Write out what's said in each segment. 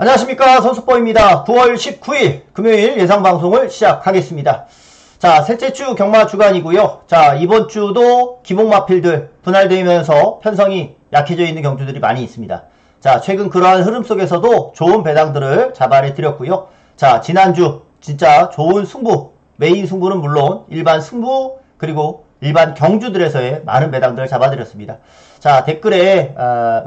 안녕하십니까, 선수보입니다. 9월 19일 금요일 예상방송을 시작하겠습니다. 자, 셋째 주 경마 주간이고요. 자, 이번 주도 기복마필들 분할되면서 편성이 약해져 있는 경주들이 많이 있습니다. 자, 최근 그러한 흐름 속에서도 좋은 배당들을 잡아내 드렸고요. 자, 지난주 진짜 좋은 승부, 메인 승부는 물론 일반 승부 그리고 일반 경주들에서의 많은 배당들을 잡아드렸습니다. 자, 댓글에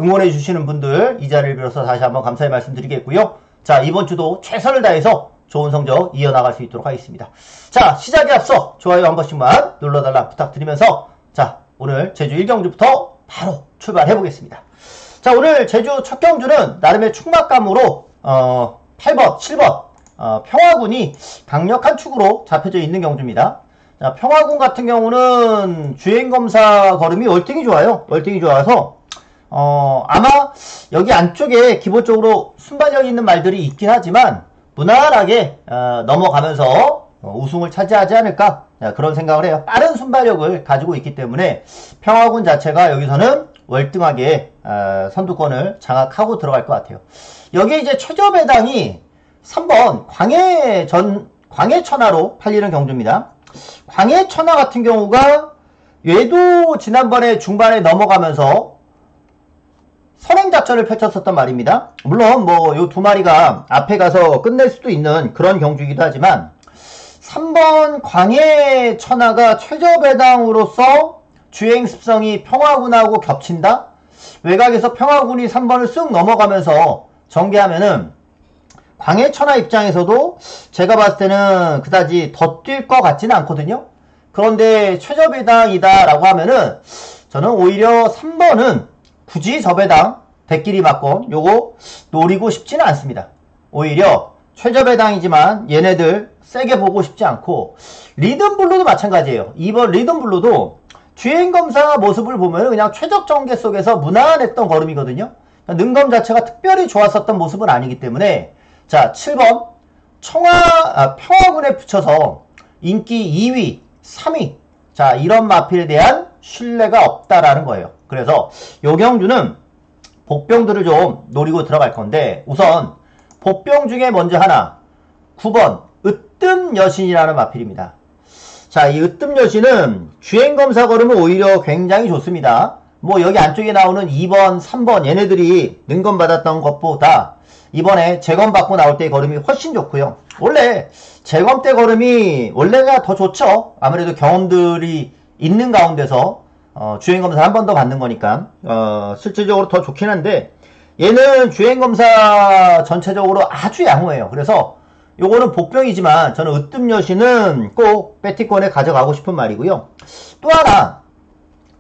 응원해 주시는 분들 이 자리를 빌어서 다시 한번 감사의 말씀드리겠고요. 자, 이번 주도 최선을 다해서 좋은 성적 이어나갈 수 있도록 하겠습니다. 자, 시작에 앞서 좋아요 한 번씩만 눌러달라 부탁드리면서 자, 오늘 제주 1경주부터 바로 출발해 보겠습니다. 자, 오늘 제주 첫 경주는 나름의 축막감으로 8번, 7번 평화군이 강력한 축으로 잡혀져 있는 경주입니다. 자, 평화군 같은 경우는 주행검사 걸음이 월등히 좋아요. 월등히 좋아서 아마 여기 안쪽에 기본적으로 순발력 있는 말들이 있긴 하지만 무난하게 넘어가면서 우승을 차지하지 않을까 그런 생각을 해요. 빠른 순발력을 가지고 있기 때문에 평화군 자체가 여기서는 월등하게 선두권을 장악하고 들어갈 것 같아요. 여기에 이제 최저배당이 3번 광해천하로 팔리는 경주입니다. 광해천하 같은 경우가 얘도 지난번에 중반에 넘어가면서 선행작전을 펼쳤었단 말입니다. 물론 뭐 요 두 마리가 앞에 가서 끝낼 수도 있는 그런 경주이기도 하지만 3번 광해천하가 최저배당으로서 주행습성이 평화군하고 겹친다? 외곽에서 평화군이 3번을 쓱 넘어가면서 전개하면은 광해천하 입장에서도 제가 봤을 때는 그다지 더 뛸 것 같지는 않거든요. 그런데 최저배당이다 라고 하면은 저는 오히려 3번은 굳이 저배당 대끼리 맞건 요거 노리고 싶지는 않습니다. 오히려 최저배당이지만 얘네들 세게 보고 싶지 않고 리듬블루도 마찬가지예요. 2번 리듬블루도 주행검사 모습을 보면 그냥 최적전개 속에서 무난했던 걸음이거든요. 능검 자체가 특별히 좋았었던 모습은 아니기 때문에 자, 7번 평화군에 붙여서 인기 2위, 3위 자, 이런 마필에 대한 신뢰가 없다라는 거예요. 그래서 요 경주는 복병들을 좀 노리고 들어갈 건데 우선 복병 중에 먼저 하나 9번 으뜸여신이라는 마필입니다. 자, 이 으뜸여신은 주행검사 걸음은 오히려 굉장히 좋습니다. 뭐 여기 안쪽에 나오는 2번, 3번 얘네들이 능검 받았던 것보다 이번에 재검 받고 나올 때의 걸음이 훨씬 좋고요. 원래 재검 때 걸음이 원래가 더 좋죠. 아무래도 경험들이 있는 가운데서 주행검사 한 번 더 받는 거니까 실질적으로 더 좋긴 한데 얘는 주행검사 전체적으로 아주 양호해요. 그래서 요거는 복병이지만 저는 으뜸여신은 꼭 배티권에 가져가고 싶은 말이고요. 또 하나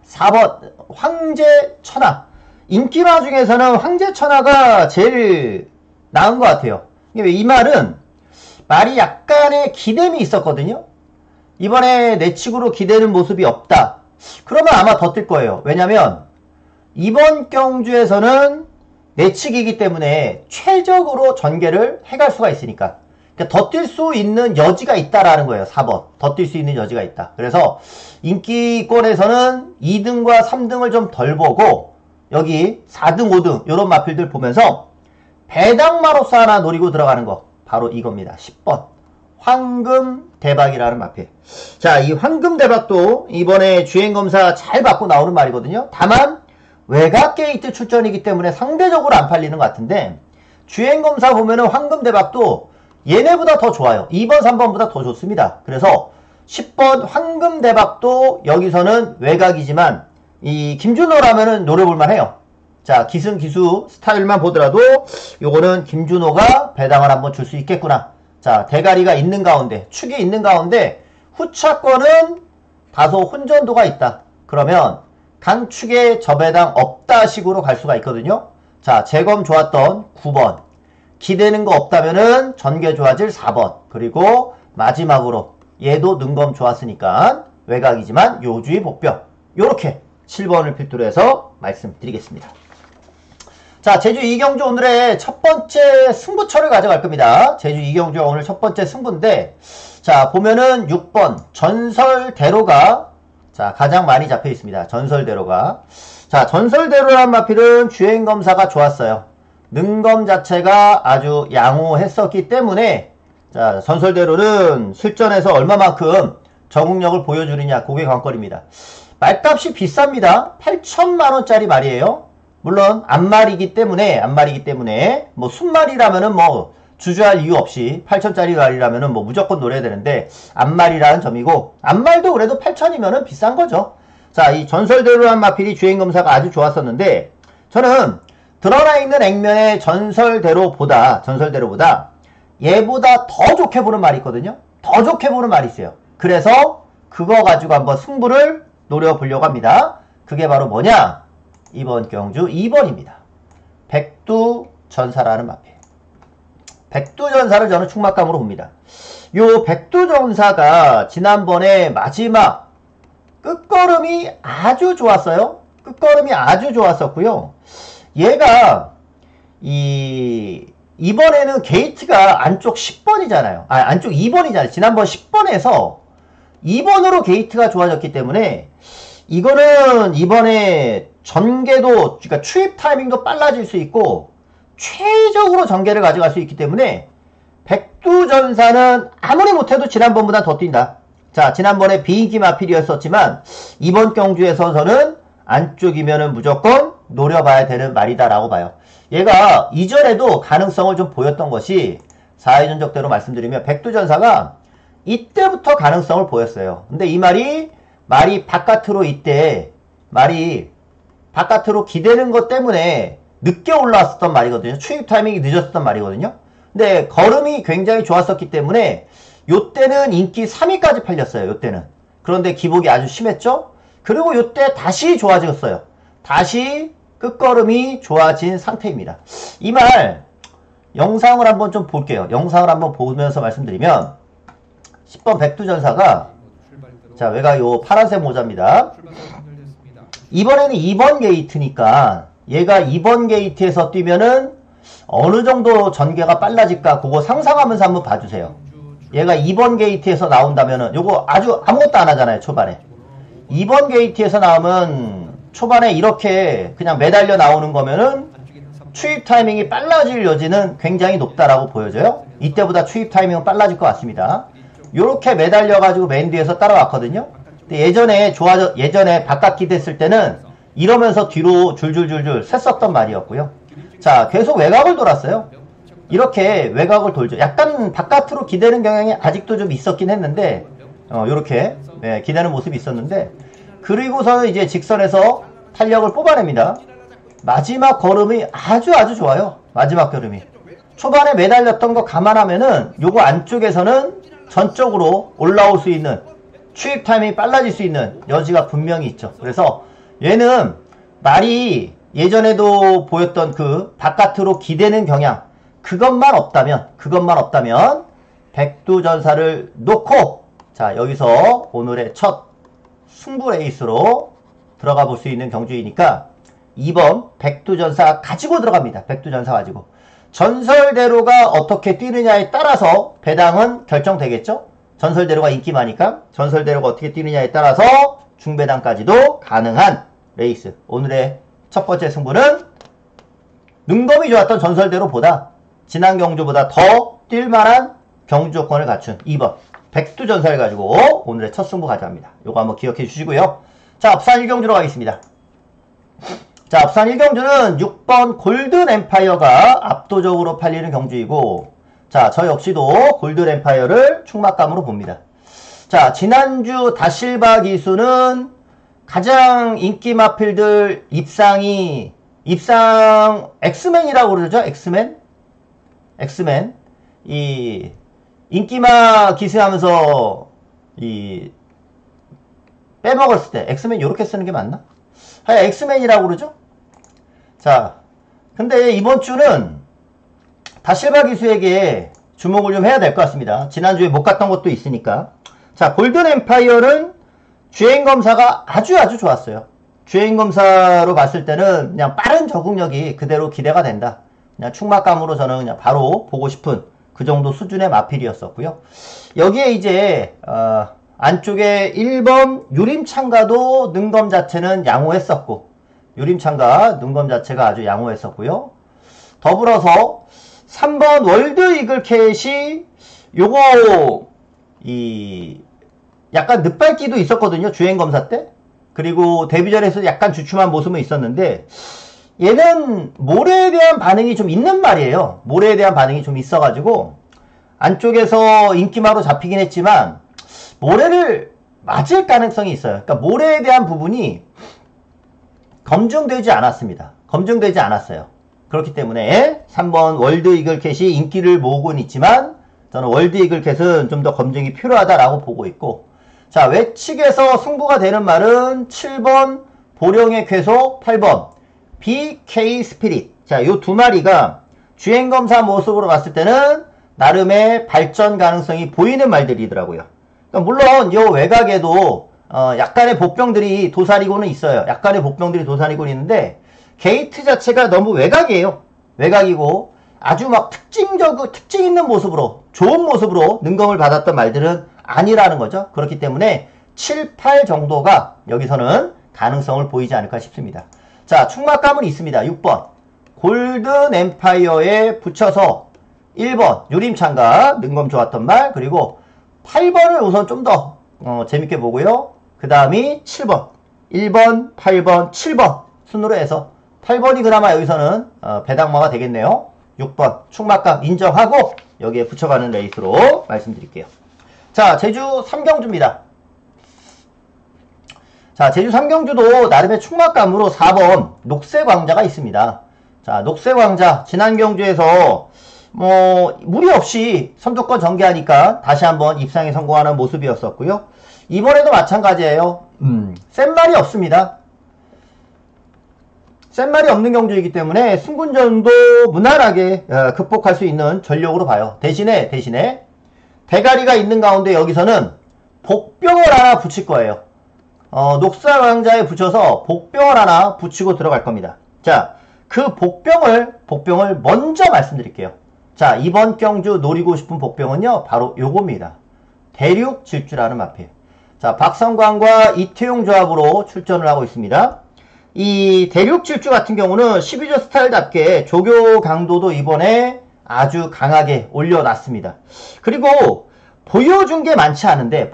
4번 황제천하 인기마 중에서는 황제천하가 제일 나은 것 같아요. 이 말은 말이 약간의 기댐이 있었거든요. 이번에 내측으로 기대는 모습이 없다. 그러면 아마 더 뜰 거예요. 왜냐면 이번 경주에서는 내측이기 때문에 최적으로 전개를 해갈 수가 있으니까 더 뛸 수 있는 여지가 있다라는 거예요. 4번 더 뛸 수 있는 여지가 있다. 그래서 인기권에서는 2등과 3등을 좀 덜 보고 여기 4등 5등 이런 마필들 보면서 배당마로서 하나 노리고 들어가는 거 바로 이겁니다. 10번 황금대박이라는 마필. 자, 이 황금대박도 이번에 주행검사 잘 받고 나오는 말이거든요. 다만 외곽 게이트 출전이기 때문에 상대적으로 안 팔리는 것 같은데 주행검사 보면은 황금대박도 얘네보다 더 좋아요. 2번 3번보다 더 좋습니다. 그래서 10번 황금대박도 여기서는 외곽이지만 이 김준호라면은 노려볼만 해요. 자, 기승기수 스타일만 보더라도 요거는 김준호가 배당을 한번 줄 수 있겠구나. 자, 대가리가 있는 가운데 축이 있는 가운데 후차권은 다소 혼전도가 있다. 그러면 강축에 저배당 없다 식으로 갈 수가 있거든요. 자, 재검 좋았던 9번 기대는 거 없다면은 전개 좋아질 4번 그리고 마지막으로 얘도 능검 좋았으니까 외곽이지만 요주의 복병 요렇게 7번을 필두로 해서 말씀드리겠습니다. 자, 제주 2경주 오늘의 첫 번째 승부처를 가져갈 겁니다. 제주 2경주가 오늘 첫 번째 승부인데 자, 보면은 6번 전설대로가 자, 가장 많이 잡혀 있습니다. 전설대로가. 자, 전설대로란 마필은 주행검사가 좋았어요. 능검 자체가 아주 양호했었기 때문에 자, 전설대로는 실전에서 얼마만큼 적응력을 보여주느냐, 그게 관건입니다. 말값이 비쌉니다. 8천만원짜리 말이에요. 물론 암말이기 때문에 뭐 순말이라면은 뭐 주저할 이유 없이 8천짜리 말이라면은 뭐 무조건 노려야 되는데 암말이라는 점이고, 암말도 그래도 8천이면은 비싼 거죠. 자, 이 전설대로란 마필이 주행검사가 아주 좋았었는데, 저는 드러나 있는 액면의 전설대로보다 얘보다 더 좋게 보는 말이 있거든요. 더 좋게 보는 말이 있어요. 그래서 그거 가지고 한번 승부를 노려보려고 합니다. 그게 바로 뭐냐? 이번 경주 2번입니다. 백두전사라는 마필. 백두전사를 저는 충막감으로 봅니다. 요 백두전사가 지난번에 마지막 끝걸음이 아주 좋았어요. 끝걸음이 아주 좋았었고요. 얘가 이번에는 게이트가 안쪽 10번이잖아요. 안쪽 2번이잖아요. 지난번 10번에서 2번으로 게이트가 좋아졌기 때문에 이거는 이번에 전개도, 그러니까 추입 타이밍도 빨라질 수 있고 최적으로 전개를 가져갈 수 있기 때문에 백두전사는 아무리 못해도 지난번보다 더 뛴다. 자, 지난번에 비인기 마필이었었지만 이번 경주에서 저는 안쪽이면은 무조건 노려봐야 되는 말이다라고 봐요. 얘가 이전에도 가능성을 좀 보였던 것이 4회 전적대로 말씀드리면 백두전사가 이때부터 가능성을 보였어요. 근데 이 말이 바깥으로 말이 바깥으로 기대는 것 때문에 늦게 올라왔었던 말이거든요. 추입 타이밍이 늦었었던 말이거든요. 근데 걸음이 굉장히 좋았었기 때문에 요때는 인기 3위까지 팔렸어요. 요때는. 그런데 기복이 아주 심했죠. 그리고 요때 다시 좋아졌어요. 다시 끝걸음이 좋아진 상태입니다. 이 말 영상을 한번 좀 볼게요. 영상을 한번 보면서 말씀드리면 10번 백두전사가, 자, 외곽 요 파란색 모자입니다. 이번에는 2번 게이트니까 얘가 2번 게이트에서 뛰면은 어느 정도 전개가 빨라질까 그거 상상하면서 한번 봐주세요. 얘가 2번 게이트에서 나온다면은 요거 아주 아무것도 안 하잖아요. 초반에 2번 게이트에서 나오면 초반에 이렇게 그냥 매달려 나오는 거면은 추입 타이밍이 빨라질 여지는 굉장히 높다라고 보여져요. 이때보다 추입 타이밍은 빨라질 것 같습니다. 요렇게 매달려가지고 맨 뒤에서 따라왔거든요. 근데 예전에 바깥 기댔을 때는 이러면서 뒤로 줄줄줄줄 샜었던 말이었고요. 자, 계속 외곽을 돌았어요. 이렇게 외곽을 돌죠. 약간 바깥으로 기대는 경향이 아직도 좀 있었긴 했는데, 요렇게 기대는 모습이 있었는데, 그리고서는 이제 직선에서 탄력을 뽑아냅니다. 마지막 걸음이 아주 좋아요. 마지막 걸음이. 초반에 매달렸던 거 감안하면은 요거 안쪽에서는 전적으로 올라올 수 있는, 추입 타이밍이 빨라질 수 있는 여지가 분명히 있죠. 그래서 얘는 말이 예전에도 보였던 그 바깥으로 기대는 경향, 그것만 없다면 백두전사를 놓고, 자, 여기서 오늘의 첫 승부 레이스로 들어가 볼 수 있는 경주이니까 2번 백두전사 가지고 들어갑니다. 백두전사 가지고. 전설대로가 어떻게 뛰느냐에 따라서 배당은 결정되겠죠. 전설대로가 인기 많으니까 전설대로가 어떻게 뛰느냐에 따라서 중배당까지도 가능한 레이스. 오늘의 첫 번째 승부는 능검이 좋았던 전설대로보다 지난 경주보다 더 뛸만한 경주 조건을 갖춘 2번 백두전사를 가지고 오늘의 첫 승부 가져갑니다. 요거 한번 기억해 주시고요. 자, 업산 1경주로 가겠습니다. 자, 업산 1경주는 6번 골든엠파이어가 압도적으로 팔리는 경주이고, 자, 저 역시도 골든엠파이어를 충막감으로 봅니다. 자, 지난주 다실바 기수는 가장 인기 마필들 입상 엑스맨이라고 그러죠? 엑스맨. 이 인기마 기수하면서 빼먹었을 때 엑스맨 요렇게 쓰는 게 맞나? 하여 엑스맨이라고 그러죠? 자, 근데 이번 주는 다실바 기수에게 주목을 좀 해야 될 것 같습니다. 지난주에 못 갔던 것도 있으니까. 자, 골든엠파이어는 주행검사가 아주 좋았어요. 주행검사로 봤을 때는 그냥 빠른 적응력이 그대로 기대가 된다. 그냥 충막감으로 저는 그냥 바로 보고 싶은 그 정도 수준의 마필이었었고요. 여기에 이제 안쪽에 1번 유림창가도 능검 자체는 양호했었고, 유림창가 능검 자체가 아주 양호했었고요. 더불어서 3번 월드 이글캣이 요거 약간 늦밟기도 있었거든요. 주행검사 때. 그리고 데뷔전에서 약간 주춤한 모습은 있었는데 얘는 모래에 대한 반응이 좀 있는 말이에요. 모래에 대한 반응이 좀 있어가지고 안쪽에서 인기마로 잡히긴 했지만 모래를 맞을 가능성이 있어요. 그러니까 모래에 대한 부분이 검증되지 않았습니다. 검증되지 않았어요. 그렇기 때문에 3번 월드 이글캣이 인기를 모으고는 있지만 저는 월드 이글캣은 좀 더 검증이 필요하다라고 보고 있고, 자, 외측에서 승부가 되는 말은 7번 보령의 쾌속, 8번 BK 스피릿. 자, 요 두 마리가 주행검사 모습으로 봤을 때는 나름의 발전 가능성이 보이는 말들이더라고요. 그러니까 물론 요 외곽에도 약간의 복병들이 도사리고는 있어요. 약간의 복병들이 도사리고는 있는데 게이트 자체가 너무 외곽이에요. 외곽이고 아주 막 특징 있는 모습으로, 좋은 모습으로 능검을 받았던 말들은 아니라는 거죠. 그렇기 때문에 7, 8 정도가 여기서는 가능성을 보이지 않을까 싶습니다. 자, 충막감은 있습니다. 6번 골든 엠파이어에 붙여서 1번 유림창가 능검 좋았던 말, 그리고 8번을 우선 좀 더 재밌게 보고요. 그 다음이 7번 1번 8번 7번 순으로 해서 8번이 그나마 여기서는 배당마가 되겠네요. 6번 충막감 인정하고 여기에 붙여가는 레이스로 말씀드릴게요. 자, 제주 3경주입니다. 자, 제주 3경주도 나름의 충막감으로 4번 녹색왕자가 있습니다. 자, 녹색왕자 지난 경주에서 무리 없이 선두권 전개하니까 다시 한번 입상에 성공하는 모습이었었고요. 이번에도 마찬가지예요. 센 말이 없습니다. 센 말이 없는 경주이기 때문에 승군전도 무난하게 극복할 수 있는 전력으로 봐요. 대신에 대가리가 있는 가운데 여기서는 복병을 하나 붙일 거예요. 녹색왕자에 붙여서 복병을 하나 붙이고 들어갈 겁니다. 자, 그 복병을 먼저 말씀드릴게요. 자, 이번 경주 노리고 싶은 복병은요, 바로 요겁니다. 대륙 질주라는 마필. 자, 박성광과 이태용 조합으로 출전을 하고 있습니다. 이 대륙 질주 같은 경우는 12조 스타일답게 조교 강도도 이번에 아주 강하게 올려놨습니다. 그리고 보여준 게 많지 않은데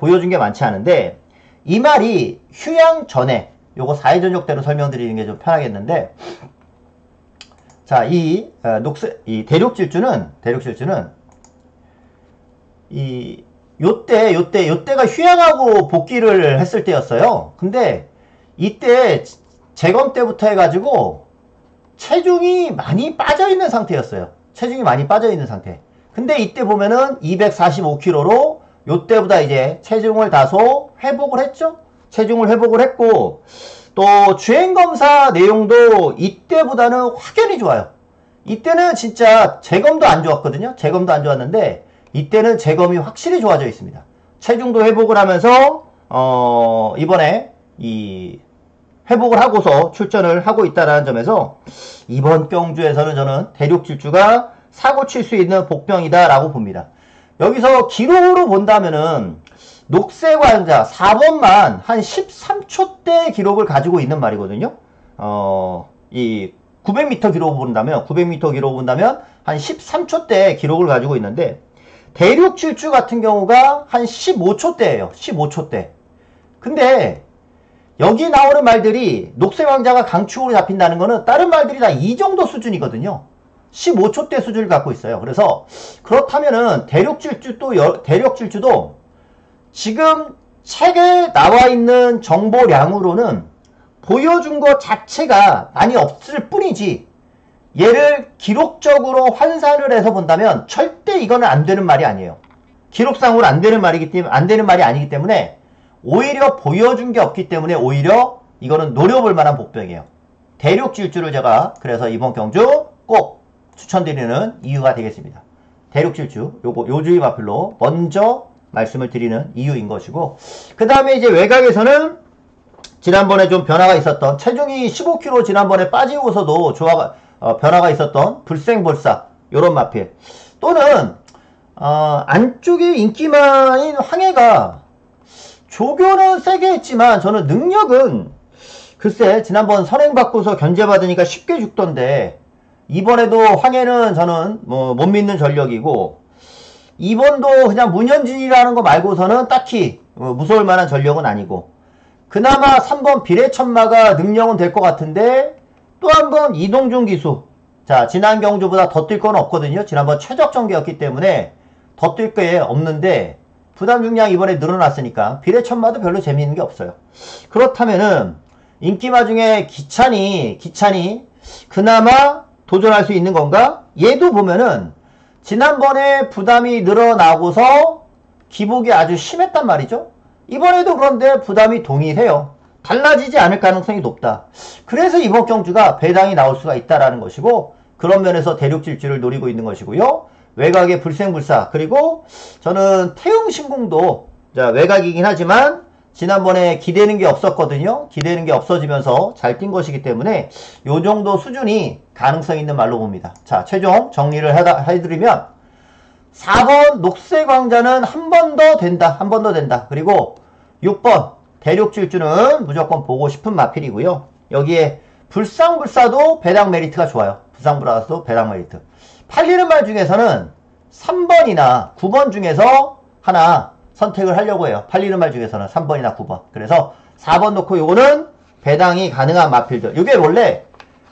이 말이 휴양 전에 요거 4회 전역대로 설명드리는 게 좀 편하겠는데, 자, 이 대륙 질주는 요때가 휴양하고 복귀를 했을 때였어요. 근데 이때 재검 때부터 해가지고 체중이 많이 빠져있는 상태였어요. 체중이 많이 빠져있는 상태. 근데 이때 보면은 245kg로 요때보다 이제 체중을 다소 회복을 했죠. 체중을 회복을 했고, 또 주행검사 내용도 이때보다는 확연히 좋아요. 이때는 진짜 재검도 안 좋았거든요. 재검도 안 좋았는데 이때는 재검이 확실히 좋아져 있습니다. 체중도 회복을 하면서 이번에 이 회복을 하고서 출전을 하고 있다는 점에서 이번 경주에서는 저는 대륙 질주가 사고 칠 수 있는 복병이다 라고 봅니다. 여기서 기록으로 본다면은 녹색왕자 4번만 한 13초대 기록을 가지고 있는 말이거든요. 이 900m 기록을 본다면 한 13초대 기록을 가지고 있는데 대륙 질주 같은 경우가 한 15초대예요. 15초대. 근데 여기 나오는 말들이 녹색왕자가 강축으로 잡힌다는 거는 다른 말들이 다 이 정도 수준이거든요. 15초대 수준을 갖고 있어요. 그래서 그렇다면은 대륙 질주도 지금 책에 나와 있는 정보량으로는 보여준 것 자체가 많이 없을 뿐이지, 얘를 기록적으로 환산을 해서 본다면 절대 이거는 안 되는 말이 아니에요. 기록상으로 안 되는 말이 아니기 때문에 오히려 보여준 게 없기 때문에 오히려 이거는 노려볼 만한 복병이에요. 대륙 질주를 제가 그래서 이번 경주 꼭 추천드리는 이유가 되겠습니다. 대륙 질주 요 주의 마필로 먼저 말씀을 드리는 이유인 것이고, 그 다음에 이제 외곽에서는 지난번에 좀 변화가 있었던, 체중이 15kg 지난번에 빠지고서도 변화가 있었던 불생볼사 요런 마필, 또는 안쪽에 인기마인 황해가 조교는 세게 했지만 저는 능력은 글쎄 지난번 선행받고서 견제받으니까 쉽게 죽던데 이번에도 황해는 저는 뭐 못 믿는 전력이고, 이번도 그냥 문현진이라는 거 말고서는 딱히 무서울 만한 전력은 아니고, 그나마 3번 비례천마가 능력은 될 것 같은데, 또 한 번 이동준 기수. 자, 지난 경주보다 더 뛸 건 없거든요. 지난번 최적 전개였기 때문에 더 뛸 게 없는데, 부담 중량이 이번에 늘어났으니까 비례천마도 별로 재미있는 게 없어요. 그렇다면은 인기마 중에 기찬이 그나마 도전할 수 있는 건가? 얘도 보면은 지난번에 부담이 늘어나고서 기복이 아주 심했단 말이죠. 이번에도 그런데 부담이 동일해요. 달라지지 않을 가능성이 높다. 그래서 이번 경주가 배당이 나올 수가 있다라는 것이고, 그런 면에서 대륙 질주를 노리고 있는 것이고요. 외곽의 불생불사, 그리고 저는 태웅신궁도 외곽이긴 하지만 지난번에 기대는 게 없었거든요. 기대는 게 없어지면서 잘 뛴 것이기 때문에 요 정도 수준이 가능성 있는 말로 봅니다. 자, 최종 정리를 해드리면 4번 녹색왕자는 한 번 더 된다. 한 번 더 된다. 그리고 6번 대륙질주는 무조건 보고 싶은 마필이고요. 여기에 불상불사도 배당 메리트가 좋아요. 불상불사도 배당 메리트. 팔리는 말 중에서는 3번이나 9번 중에서 하나 선택을 하려고 해요. 팔리는 말 중에서는 3번이나 9번. 그래서 4번 놓고 요거는 배당이 가능한 마필들. 요게 원래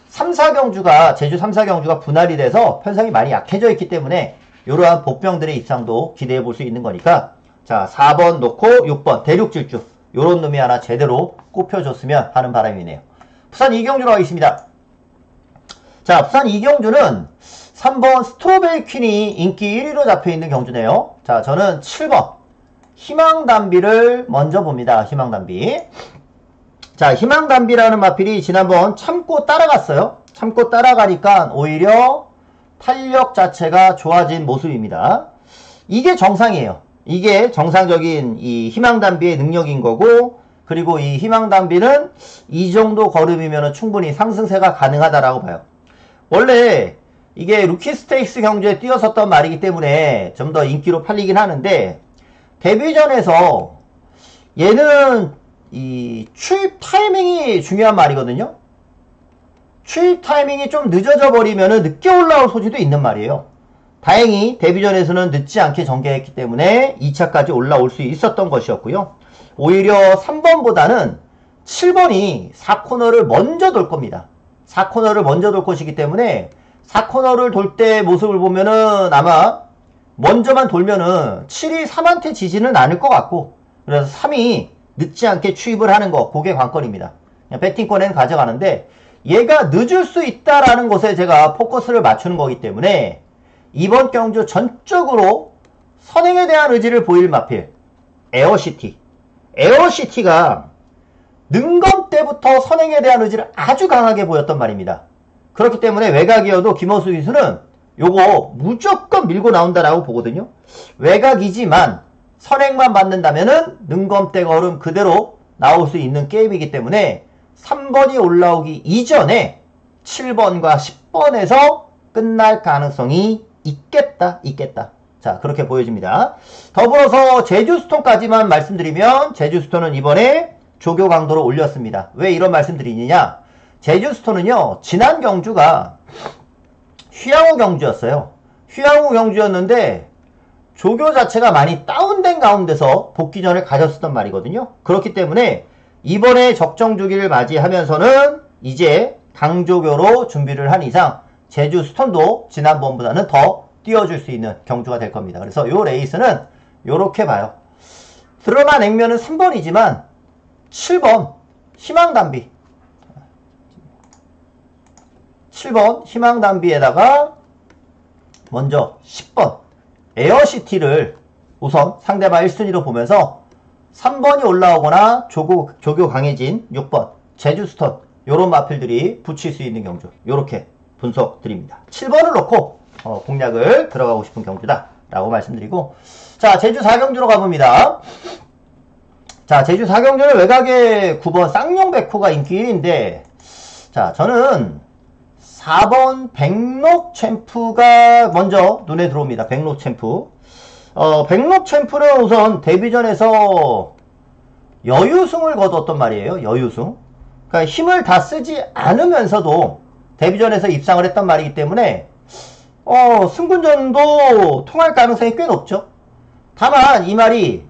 3, 4경주가, 제주 3, 4경주가 분할이 돼서 편성이 많이 약해져 있기 때문에 이러한 복병들의 입상도 기대해 볼 수 있는 거니까, 자, 4번 놓고 6번 대륙질주. 요런 놈이 하나 제대로 꼽혀줬으면 하는 바람이네요. 부산 2경주로 가겠습니다. 자, 부산 2경주는 3번 스트로베리 퀸이 인기 1위로 잡혀있는 경주네요. 자, 저는 7번 희망담비를 먼저 봅니다. 희망담비. 자, 희망담비라는 마필이 지난번 참고 따라갔어요. 참고 따라가니까 오히려 탄력 자체가 좋아진 모습입니다. 이게 정상이에요. 이게 정상적인 이 희망담비의 능력인 거고, 그리고 이 희망담비는 이 정도 걸음이면 충분히 상승세가 가능하다라고 봐요. 원래 이게 루키 스테이크스 경주에 뛰었었던 말이기 때문에 좀 더 인기로 팔리긴 하는데, 데뷔전에서 얘는 이 추입 타이밍이 중요한 말이거든요. 추입 타이밍이 좀 늦어져 버리면 늦게 올라올 소지도 있는 말이에요. 다행히 데뷔전에서는 늦지 않게 전개했기 때문에 2차까지 올라올 수 있었던 것이었고요. 오히려 3번보다는 7번이 4코너를 먼저 돌 겁니다. 4코너를 먼저 돌 것이기 때문에 4코너를 돌 때 모습을 보면은 아마 먼저만 돌면은 7이 3한테 지지는 않을 것 같고, 그래서 3이 늦지 않게 추입을 하는 거, 그게 관건입니다. 그냥 배팅권에는 가져가는데, 얘가 늦을 수 있다라는 것에 제가 포커스를 맞추는 거기 때문에 이번 경주 전적으로 선행에 대한 의지를 보일 마필 에어시티. 에어시티가 능검 때부터 선행에 대한 의지를 아주 강하게 보였단 말입니다. 그렇기 때문에 외곽이어도 김호수 기수는 요거 무조건 밀고 나온다라고 보거든요. 외곽이지만 선행만 받는다면은 능검대 걸음 그대로 나올 수 있는 게임이기 때문에 3번이 올라오기 이전에 7번과 10번에서 끝날 가능성이 있겠다. 자, 그렇게 보여집니다. 더불어서 제주스톤까지만 말씀드리면, 제주스톤은 이번에 조교 강도를 올렸습니다. 왜 이런 말씀 드리느냐? 제주스톤은요, 지난 경주가 휘양호 경주였어요. 휘양호 경주였는데 조교 자체가 많이 다운된 가운데서 복귀전을 가졌었단 말이거든요. 그렇기 때문에 이번에 적정주기를 맞이하면서는 이제 강조교로 준비를 한 이상 제주스톤도 지난번보다는 더 띄워줄 수 있는 경주가 될 겁니다. 그래서 요 레이스는 요렇게 봐요. 드러난 액면은 3번이지만 7번 희망담비, 7번 희망담비에다가 먼저 10번 에어시티를 우선 상대방 1순위로 보면서 3번이 올라오거나 조교 강해진 6번 제주스톤, 요런 마필들이 붙일 수 있는 경주, 요렇게 분석 드립니다. 7번을 놓고 공략을 들어가고 싶은 경주다 라고 말씀드리고, 자, 제주 4경주로 가봅니다. 자, 제주 4경주는 외곽에 9번 쌍용백호가 인기 1위인데, 자, 저는 4번 백록 챔프가 먼저 눈에 들어옵니다. 백록 챔프. 백록 챔프는 우선 데뷔전에서 여유승을 거뒀단 말이에요. 여유승. 그러니까 힘을 다 쓰지 않으면서도 데뷔전에서 입상을 했던 말이기 때문에 승군전도 통할 가능성이 꽤 높죠. 다만 이 말이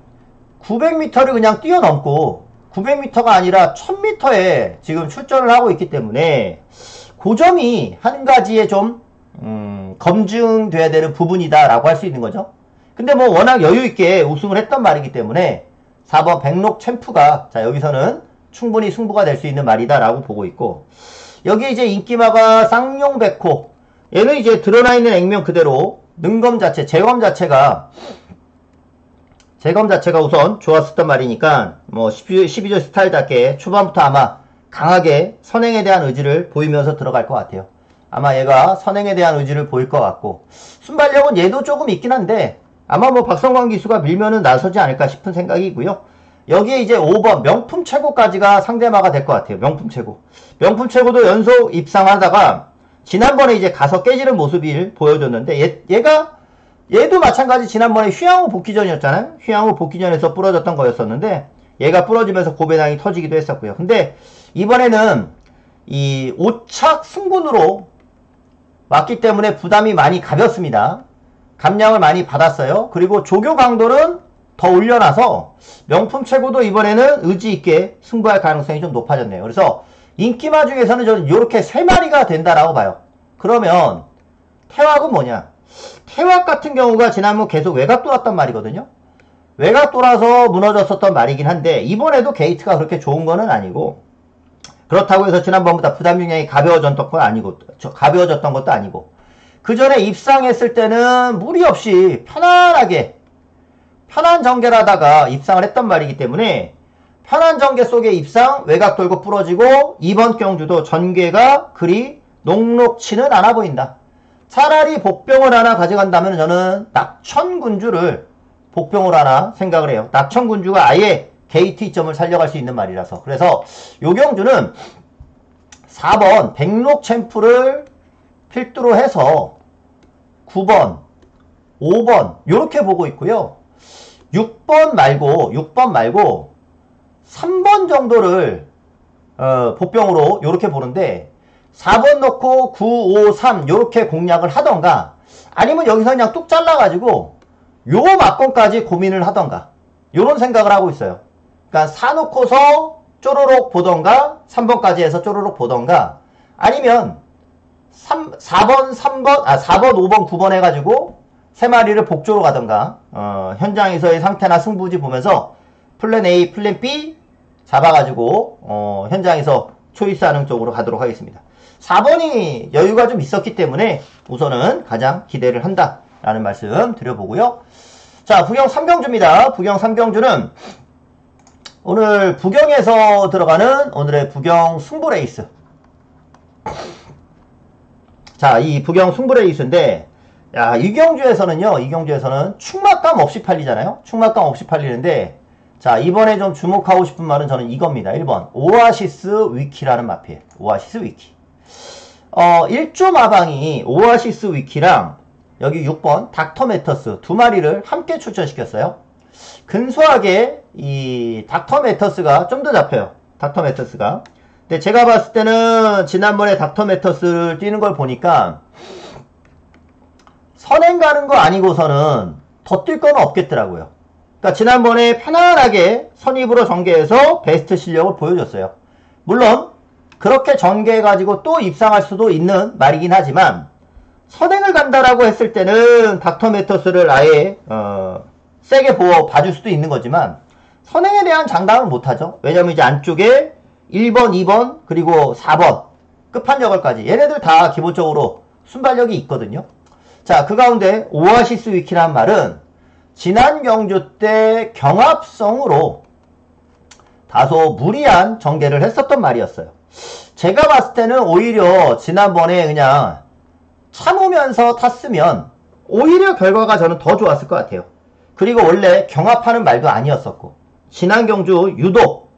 900m를 그냥 뛰어넘고 900m가 아니라 1000m에 지금 출전을 하고 있기 때문에 그 점이 한 가지의 좀 검증돼야 되는 부분이다라고 할 수 있는 거죠. 근데 뭐 워낙 여유있게 우승을 했던 말이기 때문에 4번 백록 챔프가 자 여기서는 충분히 승부가 될 수 있는 말이다라고 보고 있고, 여기 이제 인기마가 쌍용백호, 얘는 이제 드러나 있는 액면 그대로 능검 자체, 재검 자체가 우선 좋았었단 말이니까 뭐 12조 스타일답게 초반부터 아마 강하게 선행에 대한 의지를 보이면서 들어갈 것 같아요. 아마 얘가 선행에 대한 의지를 보일 것 같고, 순발력은 얘도 조금 있긴 한데 아마 뭐 박성광 기수가 밀면은 나서지 않을까 싶은 생각이고요. 여기에 이제 5번 명품 최고까지가 상대마가 될 것 같아요. 명품 최고. 명품 최고도 연속 입상하다가 지난번에 이제 가서 깨지는 모습을 보여줬는데 얘도 마찬가지 지난번에 휘양호 복귀전이었잖아요. 휘양호 복귀전에서 부러졌던 거였었는데 얘가 부러지면서 고배당이 터지기도 했었고요. 근데 이번에는 이 5착 승군으로 왔기 때문에 부담이 많이 가볍습니다. 감량을 많이 받았어요. 그리고 조교 강도는 더 올려놔서 명품 최고도 이번에는 의지있게 승부할 가능성이 좀 높아졌네요. 그래서 인기마 중에서는 저는 이렇게 3마리가 된다라고 봐요. 그러면 태왁은 뭐냐? 태왁 같은 경우가 지난번 계속 외곽 돌았단 말이거든요. 외곽 돌아서 무너졌었던 말이긴 한데 이번에도 게이트가 그렇게 좋은 거는 아니고, 그렇다고 해서 지난번보다 부담 중량이 가벼워졌던 것도 아니고 그 전에 입상했을 때는 무리 없이 편한 전개를 하다가 입상을 했던 말이기 때문에 편한 전개 속에 입상, 외곽 돌고 부러지고 이번 경주도 전개가 그리 녹록치는 않아 보인다. 차라리 복병을 하나 가져간다면 저는 낙천군주를 복병으로 하나 생각을 해요. 낙천군주가 아예 게이트 이점을 살려갈 수 있는 말이라서. 그래서 요 경주는 4번 백록 챔프를 필두로 해서 9번, 5번 요렇게 보고 있고요. 6번 말고 3번 정도를 복병으로 요렇게 보는데 4번 넣고 9, 5, 3 요렇게 공략을 하던가, 아니면 여기서 그냥 뚝 잘라가지고 요 막건까지 고민을 하던가 요런 생각을 하고 있어요. 그러니까 4 놓고서 쪼로록 보던가 3번까지 해서 쪼로록 보던가, 아니면 4번, 5번, 9번 해가지고 3마리를 복조로 가던가, 현장에서의 상태나 승부지 보면서 플랜 A, 플랜 B 잡아가지고 현장에서 초이스하는 쪽으로 가도록 하겠습니다. 4번이 여유가 좀 있었기 때문에 우선은 가장 기대를 한다라는 말씀 드려보고요. 자, 부경 3경주입니다. 부경 3경주는 오늘 부경에서 들어가는 오늘의 부경 승부레이스. 자, 이 부경 승부레이스인데, 야, 이 경주에서는 충막감 없이 팔리잖아요. 충막감 없이 팔리는데, 자, 이번에 좀 주목하고 싶은 말은 저는 이겁니다. 1번 오아시스 위키라는 마필. 오아시스 위키. 1조 마방이 오아시스 위키랑 여기 6번 닥터 메터스 두 마리를 함께 출전시켰어요. 근소하게 이 닥터 메터스가 좀 더 잡혀요. 닥터 메터스가. 근데 제가 봤을 때는 지난번에 닥터 메터스를 뛰는 걸 보니까 선행 가는 거 아니고서는 더 뛸 건 없겠더라고요. 그러니까 지난번에 편안하게 선입으로 전개해서 베스트 실력을 보여줬어요. 물론 그렇게 전개해가지고 또 입상할 수도 있는 말이긴 하지만, 선행을 간다라고 했을 때는 닥터 메터스를 아예 세게 봐줄 수도 있는 거지만 선행에 대한 장담을 못하죠. 왜냐면 이제 안쪽에 1번, 2번 그리고 4번 끝판여걸까지 얘네들 다 기본적으로 순발력이 있거든요. 자, 그 가운데 오아시스 위키라는 말은 지난 경주 때 경합성으로 다소 무리한 전개를 했었던 말이었어요. 제가 봤을 때는 오히려 지난번에 그냥 참으면서 탔으면 오히려 결과가 저는 더 좋았을 것 같아요. 그리고 원래 경합하는 말도 아니었었고, 지난 경주 유독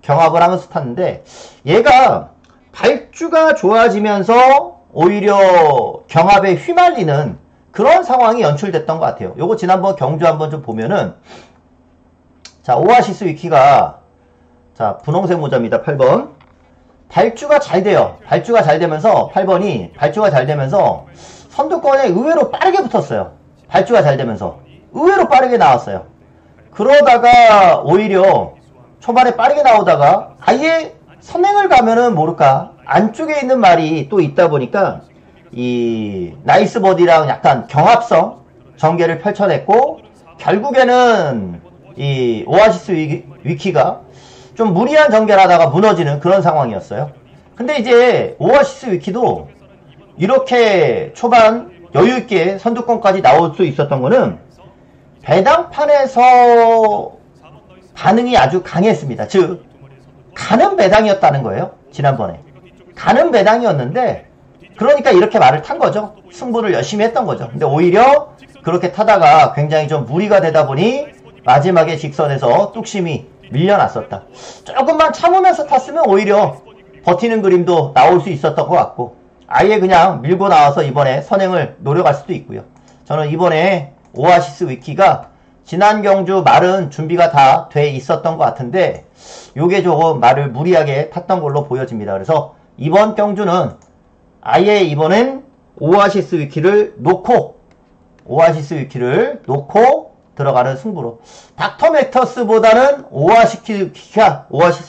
경합을 하면서 탔는데 얘가 발주가 좋아지면서 오히려 경합에 휘말리는 그런 상황이 연출됐던 것 같아요. 요거 지난번 경주 한번 좀 보면은, 자, 오아시스 위키가 자, 분홍색 모자입니다. 8번. 발주가 잘 돼요. 발주가 잘 되면서 8번이 발주가 잘 되면서 선두권에 의외로 빠르게 붙었어요. 발주가 잘 되면서 의외로 빠르게 나왔어요. 그러다가 오히려 초반에 빠르게 나오다가 아예 선행을 가면은 모를까 안쪽에 있는 말이 또 있다 보니까 이 나이스 버디랑 약간 경합성 전개를 펼쳐냈고 결국에는 이 오아시스 위키가 좀 무리한 전개를 하다가 무너지는 그런 상황이었어요. 근데 이제 오아시스 위키도 이렇게 초반 여유있게 선두권까지 나올 수 있었던 거는 배당판에서 반응이 아주 강했습니다. 즉 가는 배당이었다는 거예요. 지난번에 가는 배당이었는데 그러니까 이렇게 말을 탄 거죠. 승부를 열심히 했던 거죠. 근데 오히려 그렇게 타다가 굉장히 좀 무리가 되다 보니 마지막에 직선에서 뚝심이 밀려났었다. 조금만 참으면서 탔으면 오히려 버티는 그림도 나올 수 있었던 것 같고 아예 그냥 밀고 나와서 이번에 선행을 노려갈 수도 있고요. 저는 이번에 오아시스 위키가 지난 경주 말은 준비가 다 돼 있었던 것 같은데 요게 조금 말을 무리하게 탔던 걸로 보여집니다. 그래서 이번 경주는 아예 이번엔 오아시스 위키를 놓고 들어가는 승부로 닥터 맥터스보다는 오아시스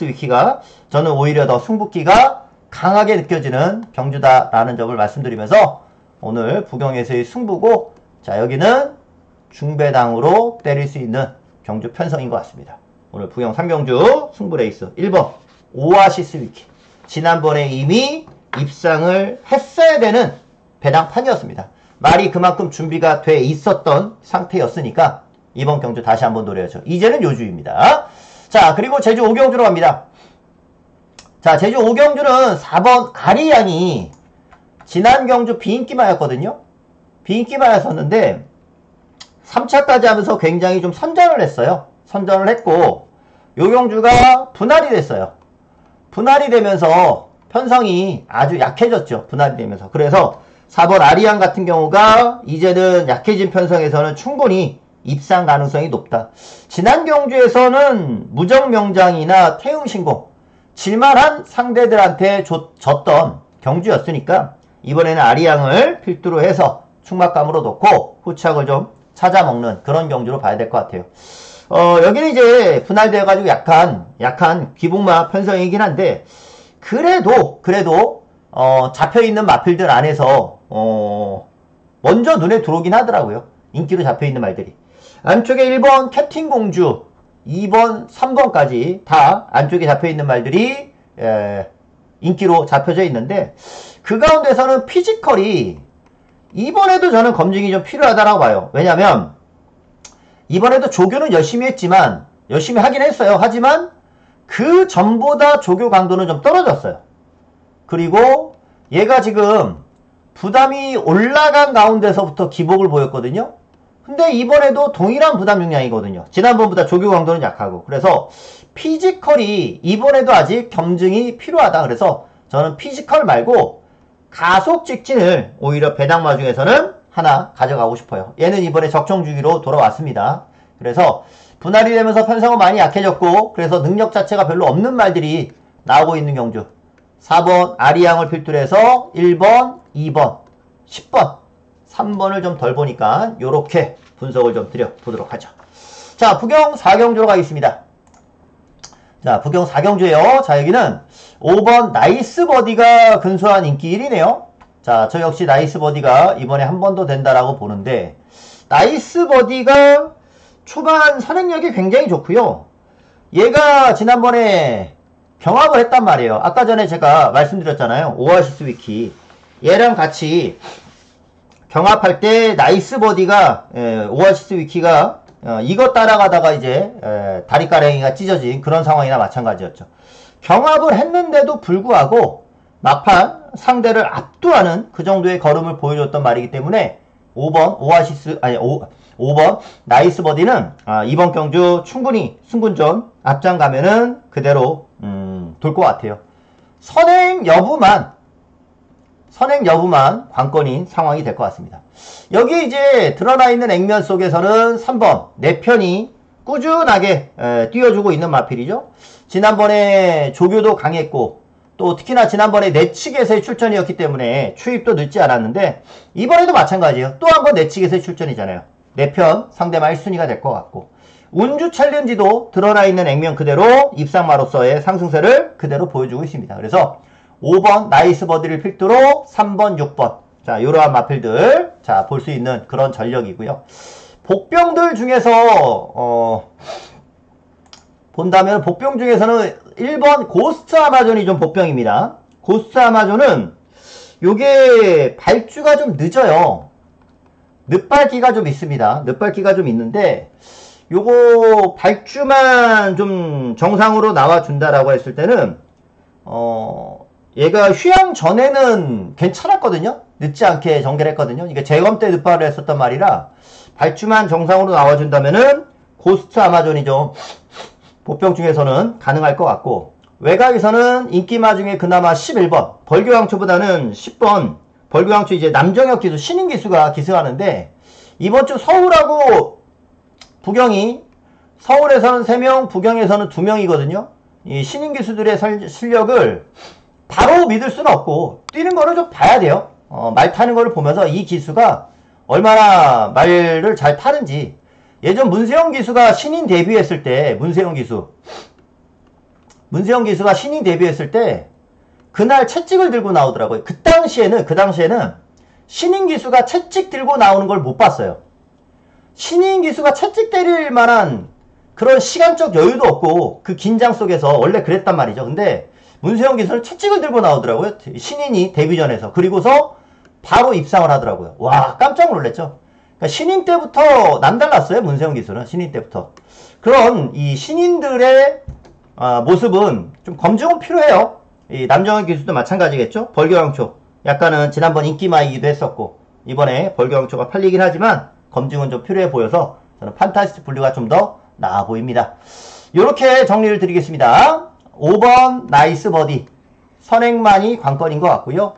위키가 저는 오히려 더 승부기가 강하게 느껴지는 경주다라는 점을 말씀드리면서 오늘 부경에서의 승부고 자 여기는 중배당으로 때릴 수 있는 경주 편성인 것 같습니다. 오늘 부경 3경주 승부 레이스 1번 오아시스 위키 지난번에 이미 입상을 했어야 되는 배당판이었습니다. 말이 그만큼 준비가 돼 있었던 상태였으니까 이번 경주 다시 한번 노려야죠. 이제는 요주입니다. 자 그리고 제주 5경주로 갑니다. 자 제주 5경주는 4번 아리양이 지난 경주 비인기마였거든요. 비인기마였었는데 3차까지 하면서 굉장히 좀 선전을 했어요. 선전을 했고 요 경주가 분할이 됐어요. 분할이 되면서 편성이 아주 약해졌죠. 분할이 되면서. 그래서 4번 아리안 같은 경우가 이제는 약해진 편성에서는 충분히 입상 가능성이 높다. 지난 경주에서는 무정명장이나 태음신공 질만한 상대들한테 졌던 경주였으니까 이번에는 아리양을 필두로 해서 충막감으로 놓고 후착을 좀 찾아먹는 그런 경주로 봐야 될 것 같아요. 여기는 이제 분할되어가지고 약한 기복마 편성이긴 한데 그래도 잡혀있는 마필들 안에서 먼저 눈에 들어오긴 하더라고요. 인기로 잡혀있는 말들이. 안쪽에 1번 캡틴공주 2번 3번까지 다 안쪽에 잡혀있는 말들이 인기로 잡혀져 있는데 그 가운데서는 피지컬이 이번에도 저는 검증이 좀 필요하다라고 봐요. 왜냐면 이번에도 조교는 열심히 했지만 열심히 하긴 했어요. 하지만 그 전보다 조교 강도는 좀 떨어졌어요. 그리고 얘가 지금 부담이 올라간 가운데서부터 기복을 보였거든요. 근데 이번에도 동일한 부담 용량이거든요. 지난번보다 조교 강도는 약하고. 그래서 피지컬이 이번에도 아직 검증이 필요하다. 그래서 저는 피지컬 말고 가속 직진을 오히려 배당마 중에서는 하나 가져가고 싶어요. 얘는 이번에 적정주기로 돌아왔습니다. 그래서 분할이 되면서 편성은 많이 약해졌고 그래서 능력 자체가 별로 없는 말들이 나오고 있는 경주 4번 아리양을 필두로 해서 1번, 2번, 10번, 3번을 좀 덜 보니까 요렇게 분석을 좀 드려보도록 하죠. 자 부경 4경주로 가겠습니다. 자 부경 4경주에요. 자 여기는 5번 나이스 버디가 근소한 인기 1위네요. 자, 저 역시 나이스 버디가 이번에 한 번 더 된다라고 보는데 나이스 버디가 초반 선행력이 굉장히 좋고요. 얘가 지난번에 경합을 했단 말이에요. 아까 전에 제가 말씀드렸잖아요. 오아시스 위키 얘랑 같이 경합할 때 나이스 버디가 오아시스 위키가 이거 따라가다가 이제 다리가랭이가 찢어진 그런 상황이나 마찬가지였죠. 경합을 했는데도 불구하고 막판 상대를 압도하는 그 정도의 걸음을 보여줬던 말이기 때문에 5번 오아시스 5번 나이스 버디는 이번 경주 충분히 승군전 앞장 가면은 그대로 돌 것 같아요. 선행 여부만 관건인 상황이 될 것 같습니다. 여기 이제 드러나 있는 액면 속에서는 3번 내 편이 꾸준하게 띄워주고 있는 마필이죠. 지난번에 조교도 강했고 또 특히나 지난번에 내측에서의 출전이었기 때문에 추입도 늦지 않았는데 이번에도 마찬가지예요. 또 한 번 내측에서의 출전이잖아요. 내 편 상대방 1순위가 될 것 같고 운주 챌린지도 드러나 있는 액면 그대로 입상마로서의 상승세를 그대로 보여주고 있습니다. 그래서 5번 나이스 버디를 필두로 3번, 6번 자 이러한 마필들 자 볼 수 있는 그런 전력이고요. 복병들 중에서 본다면 복병 중에서는 1번 고스트 아마존이 좀 복병입니다. 고스트 아마존은 요게 발주가 좀 늦어요. 늦발기가 좀 있습니다. 늦발기가 좀 있는데 요거 발주만 좀 정상으로 나와준다라고 했을 때는 얘가 휴양 전에는 괜찮았거든요. 늦지 않게 전개를 했거든요. 이게 재검 때 늦발을 했었단 말이라 발주만 정상으로 나와준다면은 고스트 아마존이 좀 복병 중에서는 가능할 것 같고 외곽에서는 인기마 중에 그나마 11번 벌교양초보다는 10번 벌교양초 이제 남정혁 기수 신인 기수가 기승하는데 이번 주 서울하고 부경이 서울에서는 3명 부경에서는 2명이거든요. 이 신인 기수들의 실력을 바로 믿을 수는 없고 뛰는 거를 좀 봐야 돼요. 말 타는 거를 보면서 이 기수가 얼마나 말을 잘 타는지 예전 문세영 기수가 신인 데뷔했을 때 문세영 기수가 신인 데뷔했을 때 그날 채찍을 들고 나오더라고요. 그 당시에는 신인 기수가 채찍 들고 나오는 걸 못 봤어요. 신인 기수가 채찍 때릴 만한 그런 시간적 여유도 없고 그 긴장 속에서 원래 그랬단 말이죠. 근데 문세영 기수는 채찍을 들고 나오더라고요. 신인이 데뷔전에서. 그리고서 바로 입상을 하더라고요. 와 깜짝 놀랐죠. 그러니까 신인 때부터 남달랐어요. 문세영 기수는 신인 때부터. 그런 이 신인들의 모습은 좀 검증은 필요해요. 이 남정현 기수도 마찬가지겠죠. 벌교양초 약간은 지난번 인기마이기도 했었고 이번에 벌교양초가 팔리긴 하지만 검증은 좀 필요해 보여서 저는 판타스틱 블루가 좀 더 나아 보입니다. 이렇게 정리를 드리겠습니다. 5번 나이스 버디 선행만이 관건인 것 같고요.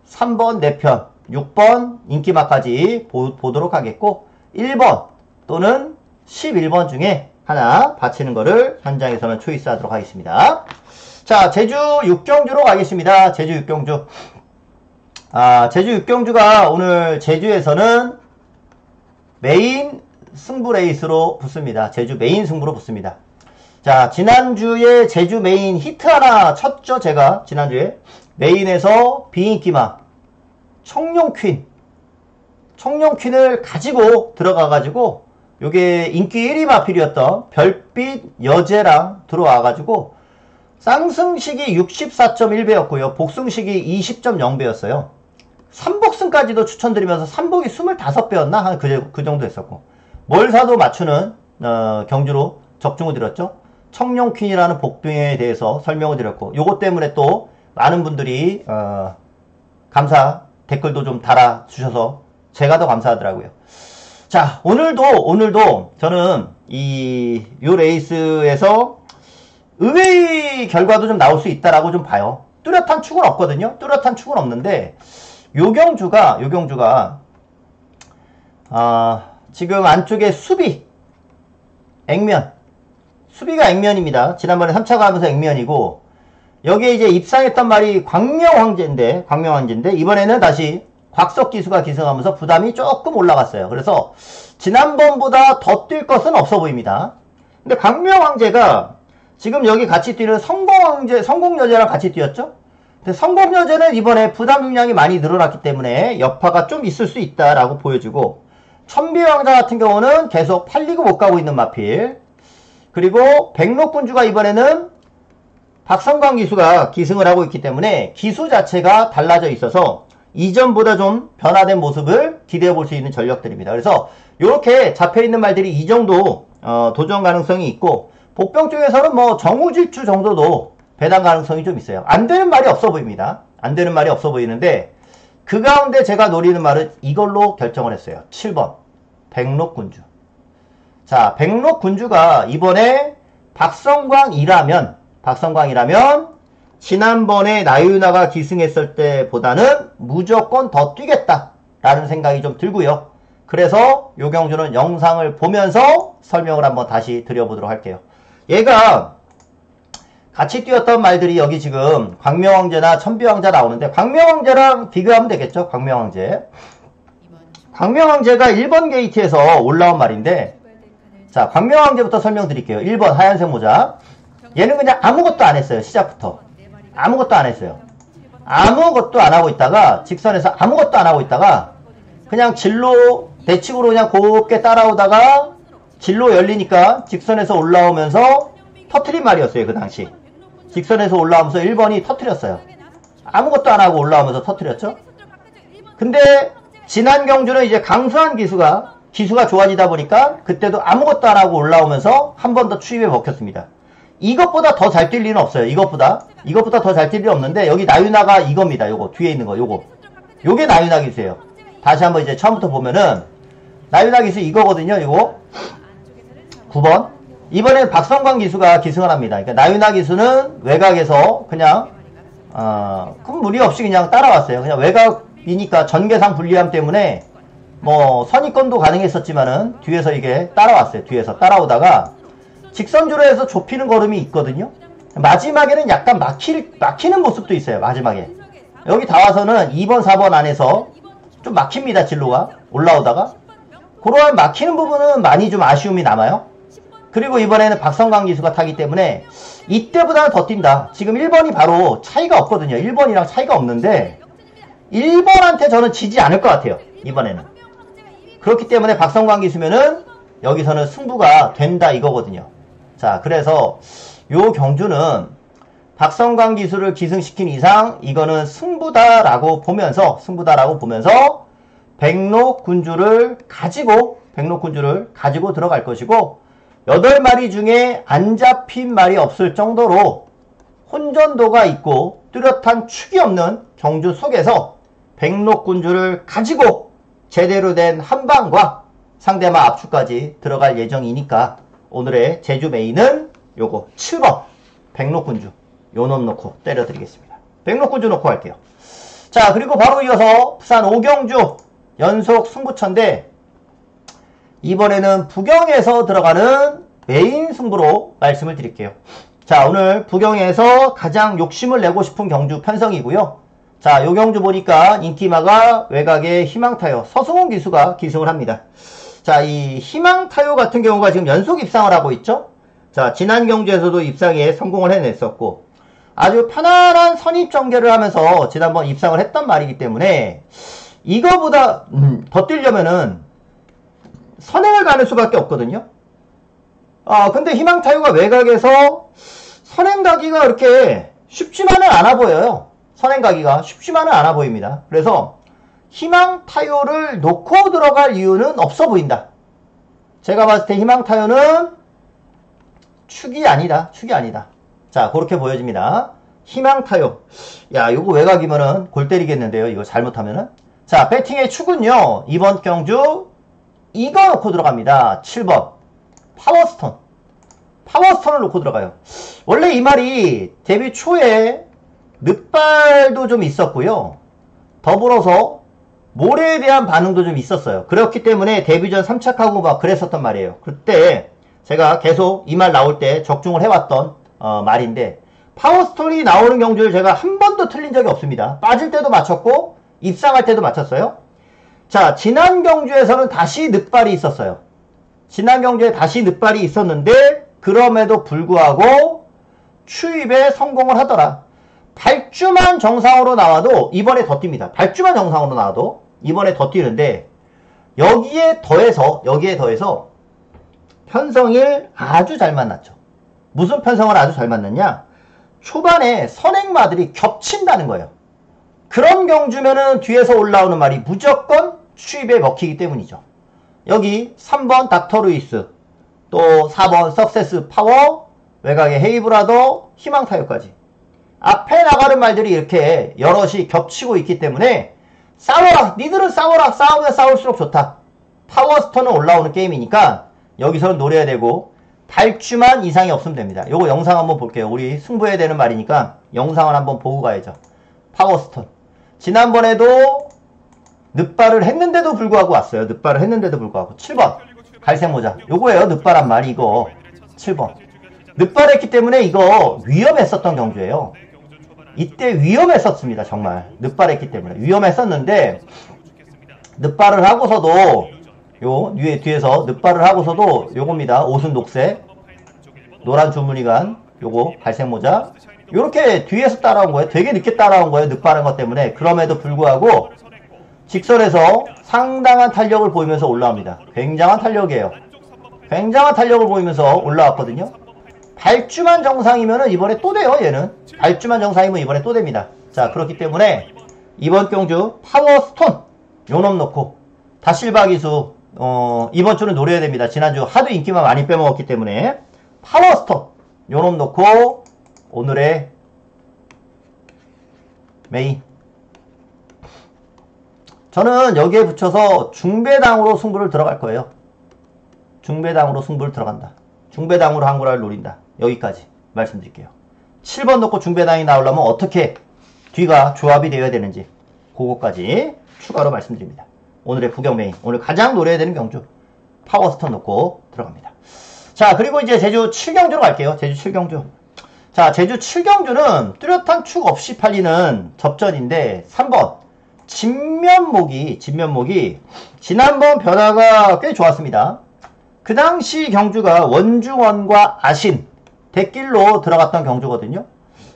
3번 내편 6번 인기마까지 보도록 하겠고 1번 또는 11번 중에 하나 바치는 거를 현장에서는 초이스하도록 하겠습니다. 자 제주 6경주로 가겠습니다. 제주 6경주 제주 6경주가 오늘 제주에서는 메인 승부 레이스로 붙습니다. 제주 메인 승부로 붙습니다. 자 지난주에 제주 메인 히트 하나 쳤죠. 제가 지난주에 메인에서 비인기마 청룡퀸을 가지고 들어가가지고 요게 인기 1위 마필이었던 별빛 여제랑 들어와가지고 쌍승식이 64.1배였고요. 복승식이 20.0배였어요. 3복승까지도 추천드리면서 3복이 25배였나? 한 그 정도 했었고 멀사도 맞추는 경주로 적중을 드렸죠. 청룡퀸이라는 복병에 대해서 설명을 드렸고 요것 때문에 또 많은 분들이 감사 댓글도 좀 달아주셔서 제가 더 감사하더라고요. 자 오늘도 저는 요 레이스에서 의외의 결과도 좀 나올 수 있다라고 좀 봐요. 뚜렷한 축은 없거든요. 뚜렷한 축은 없는데 요 경주가 지금 안쪽에 수비가 액면입니다. 지난번에 3차 가면서 액면이고 여기에 이제 입상했던 말이 광명황제인데 이번에는 다시 곽석 기수가 기승하면서 부담이 조금 올라갔어요. 그래서 지난번보다 더 뛸 것은 없어 보입니다. 근데 광명황제가 지금 여기 같이 뛰는 성공여제랑 같이 뛰었죠? 근데 성공여제는 이번에 부담 용량이 많이 늘어났기 때문에 여파가 좀 있을 수 있다라고 보여지고 천비왕자 같은 경우는 계속 팔리고 못 가고 있는 마필 그리고 백록군주가 이번에는 박성광 기수가 기승을 하고 있기 때문에 기수 자체가 달라져 있어서 이전보다 좀 변화된 모습을 기대해 볼 수 있는 전력들입니다. 그래서 이렇게 잡혀있는 말들이 이 정도 도전 가능성이 있고 복병 쪽에서는 뭐 정우질주 정도도 배당 가능성이 좀 있어요. 안 되는 말이 없어 보입니다. 안 되는 말이 없어 보이는데 그 가운데 제가 노리는 말은 이걸로 결정을 했어요. 7번 백록군주. 자 백록군주가 이번에 박성광이라면 지난번에 나유나가 기승했을 때보다는 무조건 더 뛰겠다라는 생각이 좀 들고요. 그래서 요 경주는 영상을 보면서 설명을 한번 다시 드려보도록 할게요. 얘가 같이 뛰었던 말들이 여기 지금 광명왕제나 천비왕자 나오는데 광명왕제랑 비교하면 되겠죠. 광명왕제. 광명왕제가 1번 게이트에서 올라온 말인데 자 광명왕제부터 설명드릴게요. 1번 하얀색 모자. 얘는 그냥 아무것도 안 했어요. 시작부터. 아무것도 안 했어요. 아무것도 안 하고 있다가 직선에서 아무것도 안 하고 있다가 그냥 진로 대칭으로 그냥 곱게 따라오다가 진로 열리니까 직선에서 올라오면서 터트린 말이었어요. 그 당시. 직선에서 올라오면서 1번이 터트렸어요. 아무것도 안 하고 올라오면서 터트렸죠. 근데 지난 경주는 이제 강수한 기수가 좋아지다 보니까 그때도 아무것도 안 하고 올라오면서 한 번 더 추입에 먹혔습니다. 이것보다 더 잘 뛸 리는 없어요. 이것보다 더 잘 뛸 리 없는데 여기 나유나가 이겁니다. 요거 뒤에 있는 거 요게 나유나 기수예요. 다시 한번 이제 처음부터 보면은 나유나 기수 이거거든요. 요거 9번. 이번엔 박성광 기수가 기승을 합니다. 그러니까 나유나 기수는 외곽에서 그냥 큰 무리 없이 그냥 따라왔어요. 그냥 외곽이니까 전개상 불리함 때문에 뭐 선입권도 가능했었지만은 뒤에서 이게 따라왔어요. 뒤에서 따라오다가 직선주로 해서 좁히는 걸음이 있거든요. 마지막에는 약간 막히는 모습도 있어요. 마지막에 여기 다 와서는 2번 4번 안에서 좀 막힙니다. 진로가 올라오다가 그러한 막히는 부분은 많이 좀 아쉬움이 남아요. 그리고 이번에는 박성광 기수가 타기 때문에 이때보다는 더 뛴다. 지금 1번이 바로 차이가 없거든요. 1번이랑 차이가 없는데 1번한테 저는 지지 않을 것 같아요. 이번에는. 그렇기 때문에 박성광 기수면은 여기서는 승부가 된다 이거거든요. 자, 그래서 요 경주는 박성광 기수를 기승시킨 이상 이거는 승부다라고 보면서 백록군주를 가지고 들어갈 것이고 8마리 중에 안 잡힌 말이 없을 정도로 혼전도가 있고 뚜렷한 축이 없는 경주 속에서 백록군주를 가지고 제대로 된 한방과 상대마 압축까지 들어갈 예정이니까 오늘의 제주 메인은 요거 7번 백록군주 요 놈 놓고 때려드리겠습니다. 백록군주 놓고 할게요. 자, 그리고 바로 이어서 부산 오경주 연속 승부처인데 이번에는 부경에서 들어가는 메인 승부로 말씀을 드릴게요. 자, 오늘 부경에서 가장 욕심을 내고 싶은 경주 편성이고요. 자, 요 경주 보니까 인티마가 외곽에 희망타요 서승훈 기수가 기승을 합니다. 자, 이 희망타요 같은 경우가 지금 연속 입상을 하고 있죠. 자, 지난 경주에서도 입상에 성공을 해냈었고 아주 편안한 선입 전개를 하면서 지난번 입상을 했던 말이기 때문에 이거보다 더 뛰려면은 선행을 가는 수밖에 없거든요. 근데 희망타요가 외곽에서 선행 가기가 그렇게 쉽지만은 않아 보여요. 선행 가기가 쉽지만은 않아 보입니다. 그래서 희망타요를 놓고 들어갈 이유는 없어 보인다. 제가 봤을 때 희망타요는 축이 아니다. 자, 그렇게 보여집니다. 희망타요. 야, 요거 외곽이면은 골 때리겠는데요. 이거 잘못하면은. 자, 배팅의 축은요. 이번 경주 이거 놓고 들어갑니다. 7번. 파워스톤을 놓고 들어가요. 원래 이 말이 데뷔 초에 늦발도 좀 있었고요. 더불어서 모래에 대한 반응도 좀 있었어요. 그렇기 때문에 데뷔전 3착하고 막 그랬었단 말이에요. 그때 제가 계속 이 말 나올 때 적중을 해왔던 말인데 파워스톤이 나오는 경주를 제가 한 번도 틀린 적이 없습니다. 빠질 때도 맞췄고 입상할 때도 맞췄어요. 자, 지난 경주에서는 다시 늦발이 있었어요. 지난 경주에 다시 늦발이 있었는데 그럼에도 불구하고 추입에 성공을 하더라. 발주만 정상으로 나와도 이번에 더 뜁니다. 발주만 정상으로 나와도 이번에 더 뛰는데 여기에 더해서 편성을 아주 잘 만났죠. 무슨 편성을 아주 잘 만났냐? 초반에 선행마들이 겹친다는 거예요. 그런 경주면은 뒤에서 올라오는 말이 무조건 추입에 먹히기 때문이죠. 여기 3번 닥터 루이스, 또 4번 석세스 파워, 외곽에 헤이브라더, 희망타요까지. 앞에 나가는 말들이 이렇게 여럿이 겹치고 있기 때문에 싸워라! 니들은 싸워라! 싸우면 싸울수록 좋다. 파워스톤은 올라오는 게임이니까 여기서는 노려야 되고 발주만 이상이 없으면 됩니다. 요거 영상 한번 볼게요. 우리 승부해야 되는 말이니까 영상을 한번 보고 가야죠. 파워스톤. 지난번에도 늦발을 했는데도 불구하고 왔어요. 늦발을 했는데도 불구하고. 7번. 갈색 모자. 요거예요. 늦발한 말이 이거. 7번. 늑발했기 때문에 이거 위험했었던 경주예요. 이때 위험했었습니다. 정말 늑발했기 때문에 위험했었는데 늑발을 하고서도 요 뒤에서 늑발을 하고서도 요겁니다. 옷은 녹색, 노란 주무늬간 요거 갈색 모자 요렇게 뒤에서 따라온 거예요. 되게 늦게 따라온 거예요. 늑발한 것 때문에. 그럼에도 불구하고 직선에서 상당한 탄력을 보이면서 올라옵니다. 굉장한 탄력이에요. 굉장한 탄력을 보이면서 올라왔거든요. 발주만 정상이면은 이번에 또 돼요. 얘는 발주만 정상이면 이번에 또 됩니다. 자, 그렇기 때문에 이번 경주 파워스톤 요놈 놓고 다실바 기수 이번 주는 노려야 됩니다. 지난주 하도 인기만 많이 빼먹었기 때문에 파워스톤 요놈 놓고 오늘의 메인 저는 여기에 붙여서 중배당으로 승부를 들어갈 거예요. 중배당으로 승부를 들어간다. 중배당으로 한구라를 노린다. 여기까지 말씀드릴게요. 7번 놓고 중배당이 나오려면 어떻게 뒤가 조합이 되어야 되는지 그거까지 추가로 말씀드립니다. 오늘의 부경 메인 오늘 가장 노려야 되는 경주 파워스톤 놓고 들어갑니다. 자, 그리고 이제 제주 7경주로 갈게요. 제주 7경주. 자, 제주 7경주는 뚜렷한 축 없이 팔리는 접전인데 3번 진면목이 지난번 변화가 꽤 좋았습니다. 그 당시 경주가 원중원과 아신 대길로 들어갔던 경주거든요.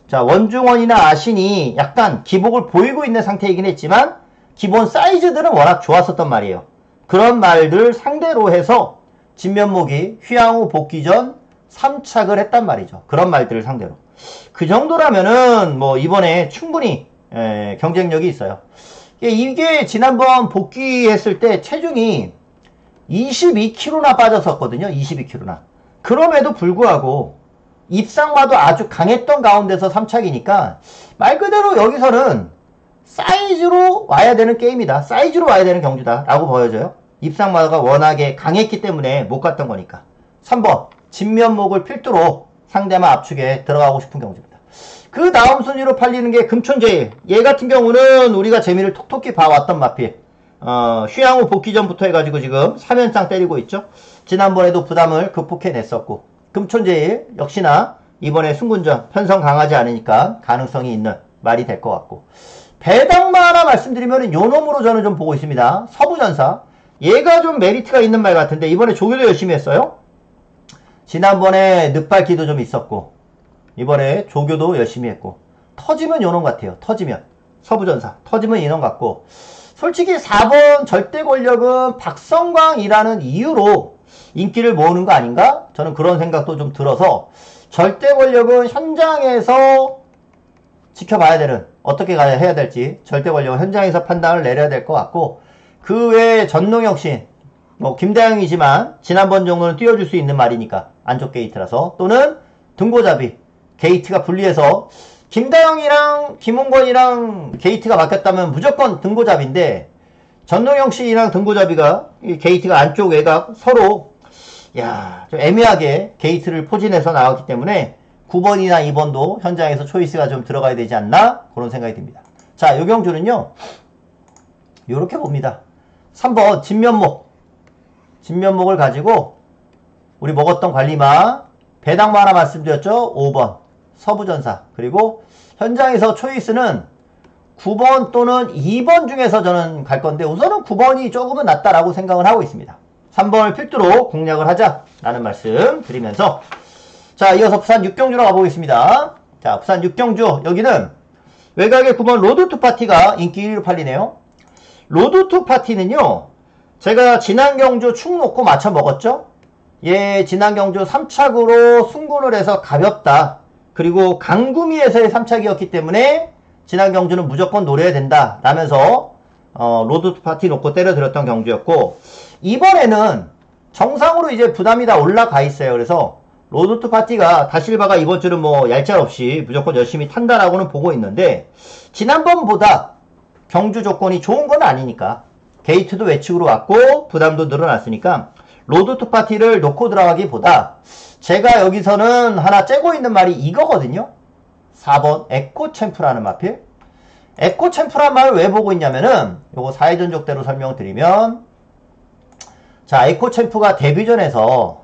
자, 원중원이나 아신이 약간 기복을 보이고 있는 상태이긴 했지만 기본 사이즈들은 워낙 좋았었단 말이에요. 그런 말들 상대로 해서 진면목이 휘양후 복귀 전 3착을 했단 말이죠. 그런 말들을 상대로. 그 정도라면은 뭐 이번에 충분히 경쟁력이 있어요. 이게 지난번 복귀했을 때 체중이 22kg나 빠졌었거든요. 22kg나. 그럼에도 불구하고 입상마도 아주 강했던 가운데서 3착이니까 말 그대로 여기서는 사이즈로 와야 되는 게임이다. 사이즈로 와야 되는 경주다. 라고 보여져요. 입상마가 워낙에 강했기 때문에 못 갔던 거니까. 3번 진면목을 필두로 상대만 압축에 들어가고 싶은 경주입니다. 그 다음 순위로 팔리는 게 금촌제일. 얘 같은 경우는 우리가 재미를 톡톡히 봐왔던 마필. 휘양후 복귀 전부터 해가지고 지금 3연장 때리고 있죠. 지난번에도 부담을 극복해냈었고 금촌제일 역시나 이번에 승군전 편성 강하지 않으니까 가능성이 있는 말이 될 것 같고 배당만 하나 말씀드리면 요놈으로 저는 좀 보고 있습니다. 서부전사. 얘가 좀 메리트가 있는 말 같은데 이번에 조교도 열심히 했어요. 지난번에 늑발기도 좀 있었고 이번에 조교도 열심히 했고 터지면 요놈 같아요. 터지면 서부전사 터지면 이놈 같고 솔직히 4번 절대 권력은 박성광이라는 이유로 인기를 모으는 거 아닌가? 저는 그런 생각도 좀 들어서 절대 권력은 현장에서 지켜봐야 되는 어떻게 해야 될지 절대 권력은 현장에서 판단을 내려야 될 것 같고 그 외에 전농혁신 뭐 김다영이지만 지난번 정도는 띄워줄 수 있는 말이니까 안쪽 게이트라서 또는 등고잡이 게이트가 분리해서 김다영이랑 김홍권이랑 게이트가 바뀌었다면 무조건 등고잡인데 전농혁신이랑 등고잡이가 게이트가 안쪽 외곽 서로 좀 애매하게 게이트를 포진해서 나왔기 때문에 9번이나 2번도 현장에서 초이스가 좀 들어가야 되지 않나 그런 생각이 듭니다. 자, 요 경주는요 요렇게 봅니다. 3번 진면목을 가지고 우리 먹었던 관리마 배당마 하나 말씀드렸죠. 5번 서부전사 그리고 현장에서 초이스는 9번 또는 2번 중에서 저는 갈 건데 우선은 9번이 조금은 낫다라고 생각을 하고 있습니다. 3번을 필두로 공략을 하자라는 말씀 드리면서 자, 이어서 부산 6경주로 가보겠습니다. 자, 부산 6경주 여기는 외곽의 9번 로드2 파티가 인기 1위로 팔리네요. 로드2 파티는요 제가 지난 경주 축 놓고 맞춰 먹었죠. 예, 지난 경주 3착으로 승군을 해서 가볍다. 그리고 강구미에서의 3착이었기 때문에 지난 경주는 무조건 노려야 된다 라면서 로드2 파티 놓고 때려들었던 경주였고 이번에는 정상으로 이제 부담이 다 올라가 있어요. 그래서 로드2 파티가 다실바가 이번 주는 뭐 얄짤없이 무조건 열심히 탄다라고는 보고 있는데 지난번보다 경주 조건이 좋은 건 아니니까 게이트도 외측으로 왔고 부담도 늘어났으니까 로드2 파티를 놓고 들어가기보다 제가 여기서는 하나 째고 있는 말이 이거거든요. 4번 에코챔프라는 마필. 에코챔프란 말을 왜 보고 있냐면은 요거 4회전적대로 설명드리면 자, 에코챔프가 데뷔전에서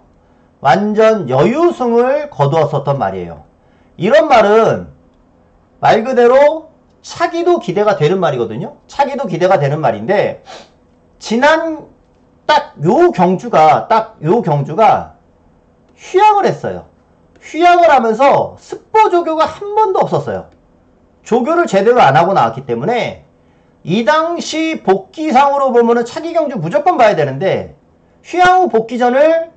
완전 여유승을 거두었었던 말이에요. 이런 말은 말 그대로 차기도 기대가 되는 말이거든요. 차기도 기대가 되는 말인데 지난 딱 요 경주가 휴양을 했어요. 휴양을 하면서 스포 조교가 한 번도 없었어요. 조교를 제대로 안 하고 나왔기 때문에 이 당시 복귀상으로 보면은 차기 경주 무조건 봐야 되는데 휴양 후 복귀전을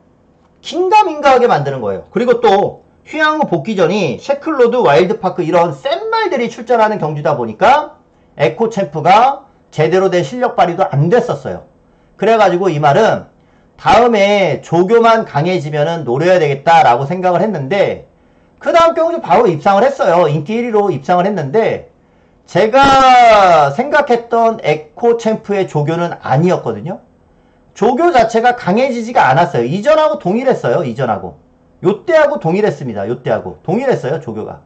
긴가민가하게 만드는 거예요. 그리고 또 휴양 후 복귀전이 셰클로드, 와일드파크 이런 센 말들이 출전하는 경주다 보니까 에코챔프가 제대로 된 실력 발휘도 안 됐었어요. 그래가지고 이 말은 다음에 조교만 강해지면은 노려야 되겠다라고 생각을 했는데 그 다음 경주 바로 입상을 했어요. 인기 1위로 입상을 했는데 제가 생각했던 에코챔프의 조교는 아니었거든요. 조교 자체가 강해지지가 않았어요. 이전하고 동일했어요. 이전하고. 요때하고 동일했습니다. 요때하고 동일했어요. 조교가.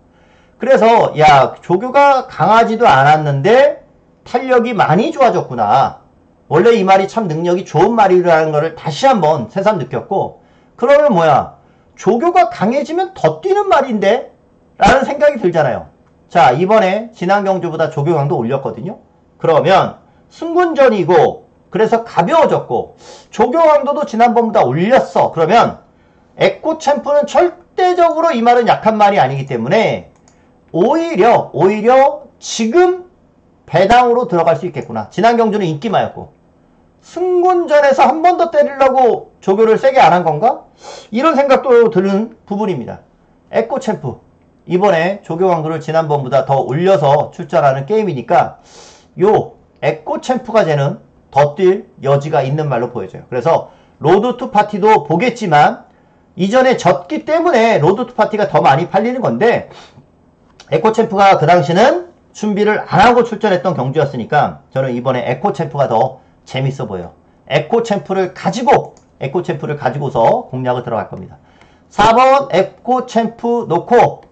그래서 야, 조교가 강하지도 않았는데 탄력이 많이 좋아졌구나. 원래 이 말이 참 능력이 좋은 말이라는 거를 다시 한번 새삼 느꼈고, 그러면 뭐야, 조교가 강해지면 더 뛰는 말인데? 라는 생각이 들잖아요. 자, 이번에 지난 경주보다 조교 강도 올렸거든요. 그러면 승군전이고 그래서 가벼워졌고 조교 강도도 지난번보다 올렸어. 그러면 에코챔프는 절대적으로 이 말은 약한 말이 아니기 때문에 오히려 지금 배당으로 들어갈 수 있겠구나. 지난 경주는 인기마였고 승군전에서 한 번 더 때리려고 조교를 세게 안 한 건가? 이런 생각도 드는 부분입니다. 에코챔프 이번에 조교 강도를 지난번보다 더 올려서 출전하는 게임이니까 요 에코챔프가 쟤는 더 뛸 여지가 있는 말로 보여져요. 그래서 로드 투 파티도 보겠지만 이전에 졌기 때문에 로드 투 파티가 더 많이 팔리는 건데 에코챔프가 그 당시는 준비를 안 하고 출전했던 경주였으니까 저는 이번에 에코챔프가 더 재밌어 보여요. 에코챔프를 가지고서 공략을 들어갈 겁니다. 4번 에코챔프 놓고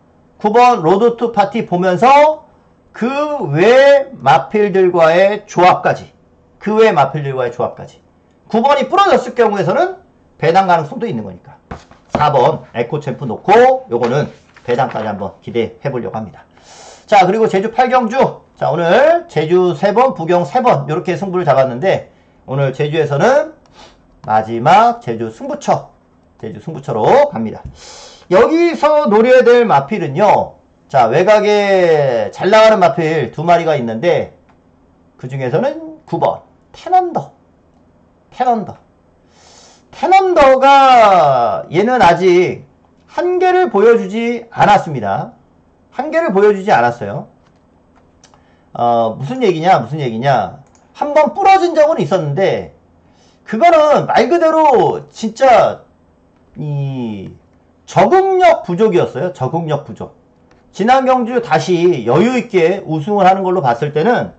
9번 로드 투 파티 보면서 그 외 마필들과의 조합까지 9번이 부러졌을 경우에서는 배당 가능성도 있는 거니까 4번 에코챔프 놓고 요거는 배당까지 한번 기대해 보려고 합니다. 자, 그리고 제주 8경주. 자, 오늘 제주 3번, 부경 3번 이렇게 승부를 잡았는데 오늘 제주에서는 마지막 제주 승부처로 갑니다. 여기서 노려야 될 마필은요. 자, 외곽에 잘 나가는 마필 2마리가 있는데 그 중에서는 9번 텐언더가 얘는 아직 한계를 보여주지 않았습니다. 한계를 보여주지 않았어요. 무슨 얘기냐 한번 부러진 적은 있었는데 그거는 말 그대로 진짜 이 적응력 부족이었어요. 적응력 부족. 지난 경주 다시 여유있게 우승을 하는 걸로 봤을 때는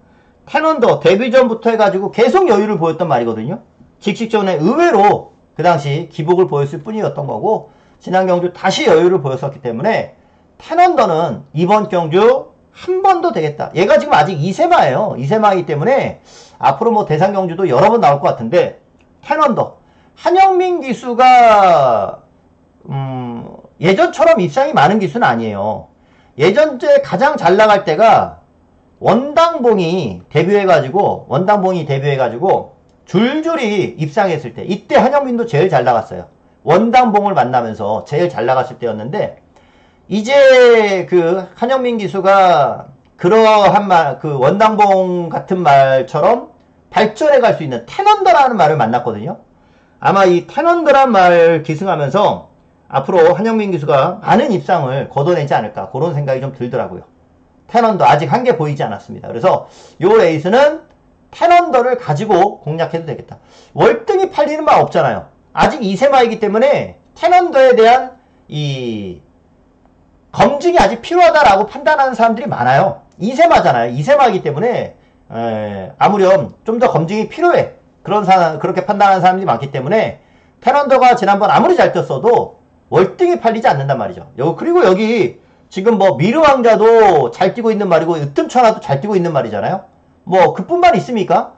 텐언더 데뷔전부터 해가지고 계속 여유를 보였던 말이거든요. 직직전에 의외로 그 당시 기복을 보였을 뿐이었던 거고 지난 경주 다시 여유를 보였었기 때문에 텐언더는 이번 경주 한 번 더 되겠다. 얘가 지금 아직 2세마예요. 2세마이기 때문에 앞으로 뭐 대상 경주도 여러 번 나올 것 같은데 텐언더 한영민 기수가 예전처럼 입상이 많은 기수는 아니에요. 예전에 가장 잘 나갈 때가 원당봉이 데뷔해가지고 줄줄이 입상했을 때 이때 한영민도 제일 잘 나갔어요. 원당봉을 만나면서 제일 잘 나갔을 때였는데 이제 그 한영민 기수가 그러한 말, 그 원당봉 같은 말처럼 발전해 갈 수 있는 텐언더라는 말을 만났거든요. 아마 이 텐언더란 말 기승하면서 앞으로 한영민 기수가 많은 입상을 거둬내지 않을까 그런 생각이 좀 들더라고요. 텐언더 아직 한계 보이지 않았습니다. 그래서 요 레이스는 텐언더를 가지고 공략해도 되겠다. 월등히 팔리는 말 없잖아요. 아직 2세마이기 때문에 텐언더에 대한 이 검증이 아직 필요하다라고 판단하는 사람들이 많아요. 2세마잖아요. 2세마이기 때문에 아무렴 좀 더 검증이 필요해. 그렇게 판단하는 사람들이 많기 때문에 텐언더가 지난번 아무리 잘 떴어도 월등히 팔리지 않는단 말이죠. 그리고 여기 지금 뭐 미르왕자도 잘 뛰고 있는 말이고 으뜸천하도 잘 뛰고 있는 말이잖아요. 뭐 그뿐만 있습니까?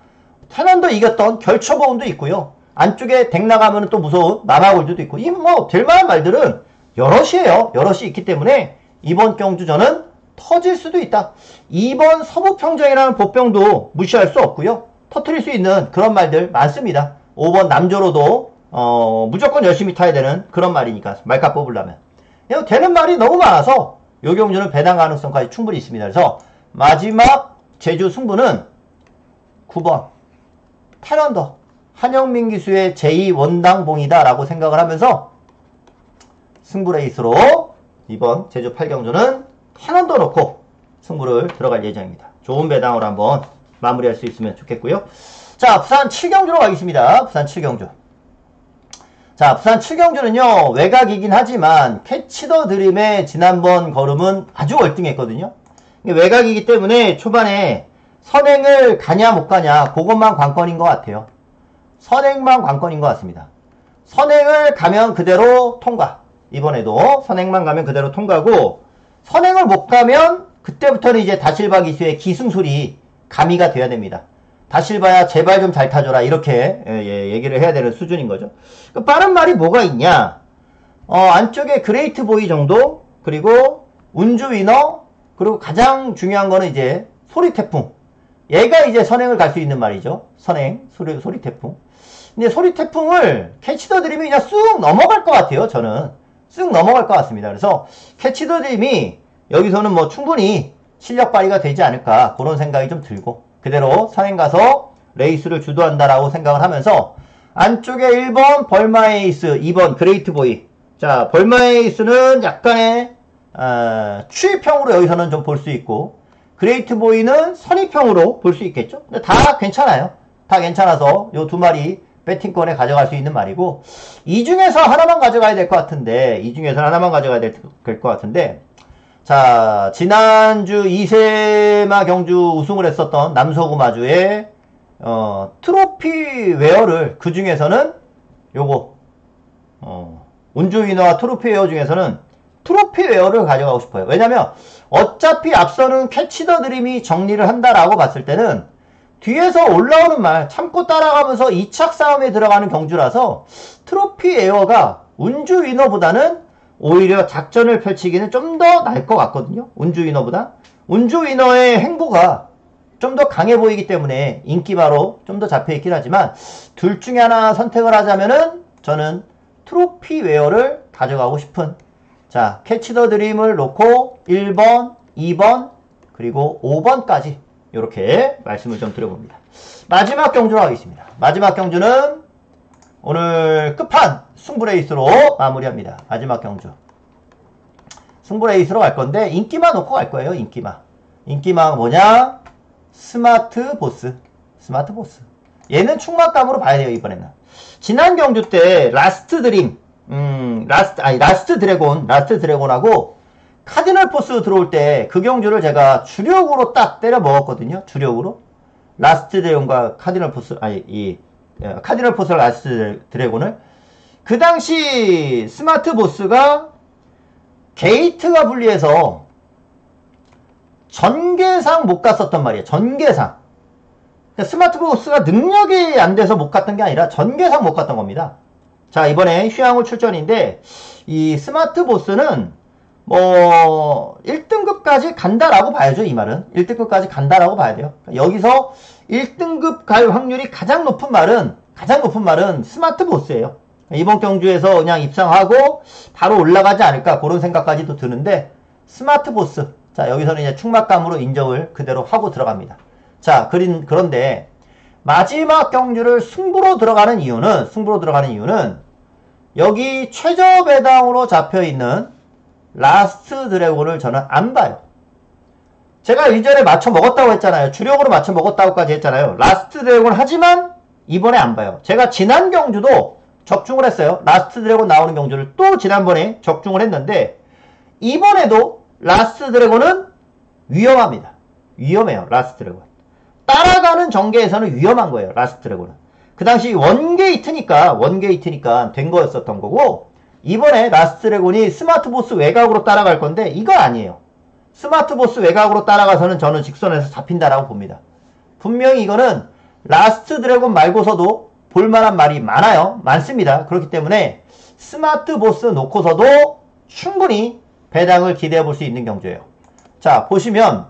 텐언더 이겼던 결처보험도 있고요. 안쪽에 덱 나가면 또 무서운 남아골드도 있고, 이 뭐 될만한 말들은 여럿이에요. 여럿이 있기 때문에 이번 경주 저는 터질 수도 있다. 2번 서부평정이라는 복병도 무시할 수 없고요. 터트릴 수 있는 그런 말들 많습니다. 5번 남조로도 무조건 열심히 타야 되는 그런 말이니까, 말값 뽑으려면. 되는 말이 너무 많아서 요 경주는 배당 가능성까지 충분히 있습니다. 그래서 마지막 제주 승부는 9번 테런더 한영민 기수의 제2원당봉이다 라고 생각을 하면서 승부레이스로 이번 제주 8경주는 테런더 놓고 승부를 들어갈 예정입니다. 좋은 배당으로 한번 마무리할 수 있으면 좋겠고요. 자, 부산 7경주로 가겠습니다. 부산 7경주. 자, 부산 7경주는요, 외곽이긴 하지만 캐치 더 드림의 지난번 걸음은 아주 월등했거든요. 외곽이기 때문에 초반에 선행을 가냐 못 가냐 그것만 관건인 것 같아요. 선행만 관건인 것 같습니다. 선행을 가면 그대로 통과. 이번에도 선행만 가면 그대로 통과고, 선행을 못 가면 그때부터는 이제 다실바 기수의 기승술이 가미가 돼야 됩니다. 다실바야 제발 좀 잘 타줘라 이렇게 얘기를 해야 되는 수준인 거죠. 빠른 말이 뭐가 있냐, 안쪽에 그레이트 보이 정도, 그리고 운주 위너, 그리고 가장 중요한 거는 이제 소리 태풍. 얘가 이제 선행을 갈 수 있는 말이죠. 선행, 소리 태풍. 근데 소리 태풍을 캐치 더 드림이 그냥 쑥 넘어갈 것 같아요. 저는 쑥 넘어갈 것 같습니다. 그래서 캐치 더 드림이 여기서는 뭐 충분히 실력 발휘가 되지 않을까 그런 생각이 좀 들고, 그대로 선행 가서 레이스를 주도한다라고 생각을 하면서 안쪽에 1번 벌마에이스, 2번 그레이트 보이. 자, 벌마에이스는 약간의 추위평으로 여기서는 좀 볼 수 있고, 그레이트 보이는 선입평으로 볼 수 있겠죠. 근데 다 괜찮아요. 다 괜찮아서 요 두 마리 배팅권에 가져갈 수 있는 말이고, 이 중에서 하나만 가져가야 될 것 같은데, 자, 지난주 2세마 경주 우승을 했었던 남서구 마주의 트로피 웨어를, 그 중에서는 요거 운주 위너와 트로피 웨어 중에서는 트로피 웨어를 가져가고 싶어요. 왜냐면 어차피 앞서는 캐치 더 드림이 정리를 한다라고 봤을 때는 뒤에서 올라오는 말 참고 따라가면서 2착 싸움에 들어가는 경주라서 트로피 웨어가 운주 위너보다는 오히려 작전을 펼치기는 좀 더 나을 것 같거든요. 운주 위너보다. 운주 위너의 행보가 좀 더 강해 보이기 때문에 인기바로 좀 더 잡혀있긴 하지만, 둘 중에 하나 선택을 하자면은 저는 트로피 웨어를 가져가고 싶은, 자, 캐치 더 드림을 놓고 1번, 2번, 그리고 5번까지 이렇게 말씀을 좀 드려봅니다. 마지막 경주로 가겠습니다. 마지막 경주는 오늘 끝판 승부레이스로 마무리합니다. 마지막 경주 승부레이스로 갈 건데 인기마 놓고 갈 거예요. 인기마가 뭐냐, 스마트 보스. 얘는 충막감으로 봐야 돼요. 이번에는 지난 경주 때 라스트 드래곤하고 카디널 포스 들어올 때 그 경주를 제가 주력으로 딱 때려 먹었거든요. 주력으로 라스트 드래곤과 카디널 포스, 카디널 포스와 라스트 드래곤을, 그 당시 스마트 보스가 게이트가 불리해서 전개상 못 갔었단 말이에요. 전개상. 스마트 보스가 능력이 안 돼서 못 갔던 게 아니라 전개상 못 갔던 겁니다. 자, 이번에 휴양을 출전인데 이 스마트 보스는 뭐 1등급까지 간다라고 봐야죠. 이 말은 1등급까지 간다라고 봐야 돼요. 여기서 1등급 갈 확률이 가장 높은 말은 스마트 보스예요. 이번 경주에서 그냥 입상하고 바로 올라가지 않을까 그런 생각까지도 드는데, 스마트 보스. 자, 여기서는 이제 충막감으로 인정을 그대로 하고 들어갑니다. 자, 그런데 마지막 경주를 승부로 들어가는 이유는 여기 최저 배당으로 잡혀있는 라스트 드래곤을 저는 안 봐요. 제가 이전에 맞춰 먹었다고 했잖아요. 주력으로 맞춰 먹었다고까지 했잖아요. 라스트 드래곤 하지만 이번에 안 봐요. 제가 지난 경주도 적중을 했어요. 라스트 드래곤 나오는 경주를 또 지난번에 적중을 했는데, 이번에도 라스트 드래곤은 위험합니다. 위험해요. 라스트 드래곤. 따라가는 전개에서는 위험한 거예요. 라스트 드래곤은. 그 당시 원게이트니까 된 거였었던 거고, 이번에 라스트 드래곤이 스마트 보스 외곽으로 따라갈 건데 이거 아니에요. 스마트 보스 외곽으로 따라가서는 저는 직선에서 잡힌다라고 봅니다. 분명히 이거는 라스트 드래곤 말고서도 볼만한 말이 많아요. 많습니다. 그렇기 때문에 스마트보스 놓고서도 충분히 배당을 기대해 볼 수 있는 경주예요. 자, 보시면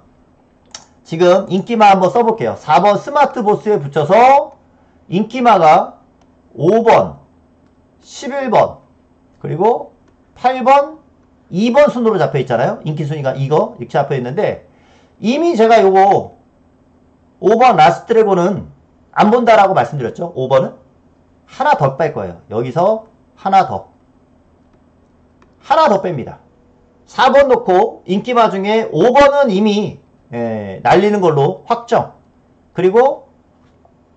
지금 인기마 한번 써볼게요. 4번 스마트보스에 붙여서 인기마가 5번, 11번, 그리고 8번, 2번 순으로 잡혀 있잖아요. 인기순위가 이거 이렇게 잡혀 있는데 이미 제가 요거 5번 라스트드래곤은 안 본다라고 말씀드렸죠. 5번은 하나 더 뺄 거예요. 여기서 하나 더 뺍니다. 4번 놓고 인기마 중에 5번은 이미 날리는 걸로 확정. 그리고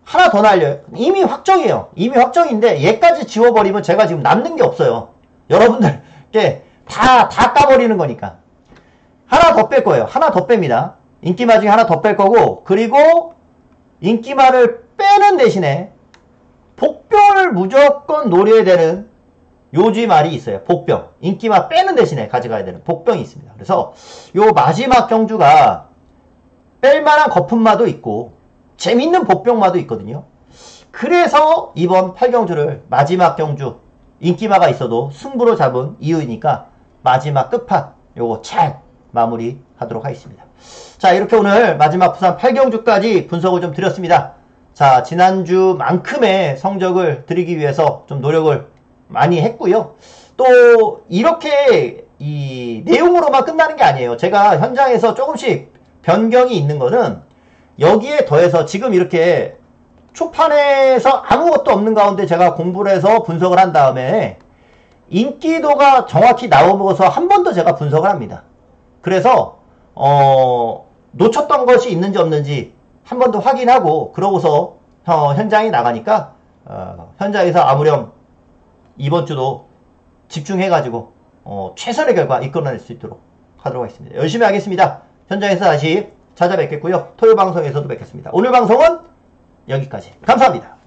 하나 더 날려요. 이미 확정이에요. 이미 확정인데 얘까지 지워버리면 제가 지금 남는 게 없어요. 여러분들께 다 까버리는 거니까. 하나 더 뺄 거예요. 하나 더 뺍니다. 인기마 중에 하나 더 뺄 거고, 그리고 인기마를 빼는 대신에 복병을 무조건 노려야 되는 요지 말이 있어요. 복병. 인기마 빼는 대신에 가져가야 되는 복병이 있습니다. 그래서 요 마지막 경주가 뺄만한 거품마도 있고 재밌는 복병마도 있거든요. 그래서 이번 8경주를 마지막 경주 인기마가 있어도 승부로 잡은 이유이니까 마지막 끝판 요거 잘 마무리 하도록 하겠습니다. 자, 이렇게 오늘 마지막 부산 8경주까지 분석을 좀 드렸습니다. 자, 지난주만큼의 성적을 드리기 위해서 좀 노력을 많이 했고요. 또 이렇게 이 내용으로만 끝나는 게 아니에요. 제가 현장에서 조금씩 변경이 있는 거는 여기에 더해서 지금 이렇게 초판에서 아무것도 없는 가운데 제가 공부를 해서 분석을 한 다음에 인기도가 정확히 나오면서 한 번 더 제가 분석을 합니다. 그래서 놓쳤던 것이 있는지 없는지 한 번 더 확인하고 그러고서 현장에 나가니까 현장에서 아무렴 이번 주도 집중해가지고 최선의 결과 이끌어낼 수 있도록 하도록 하겠습니다. 열심히 하겠습니다. 현장에서 다시 찾아뵙겠고요. 토요일 방송에서도 뵙겠습니다. 오늘 방송은 여기까지. 감사합니다.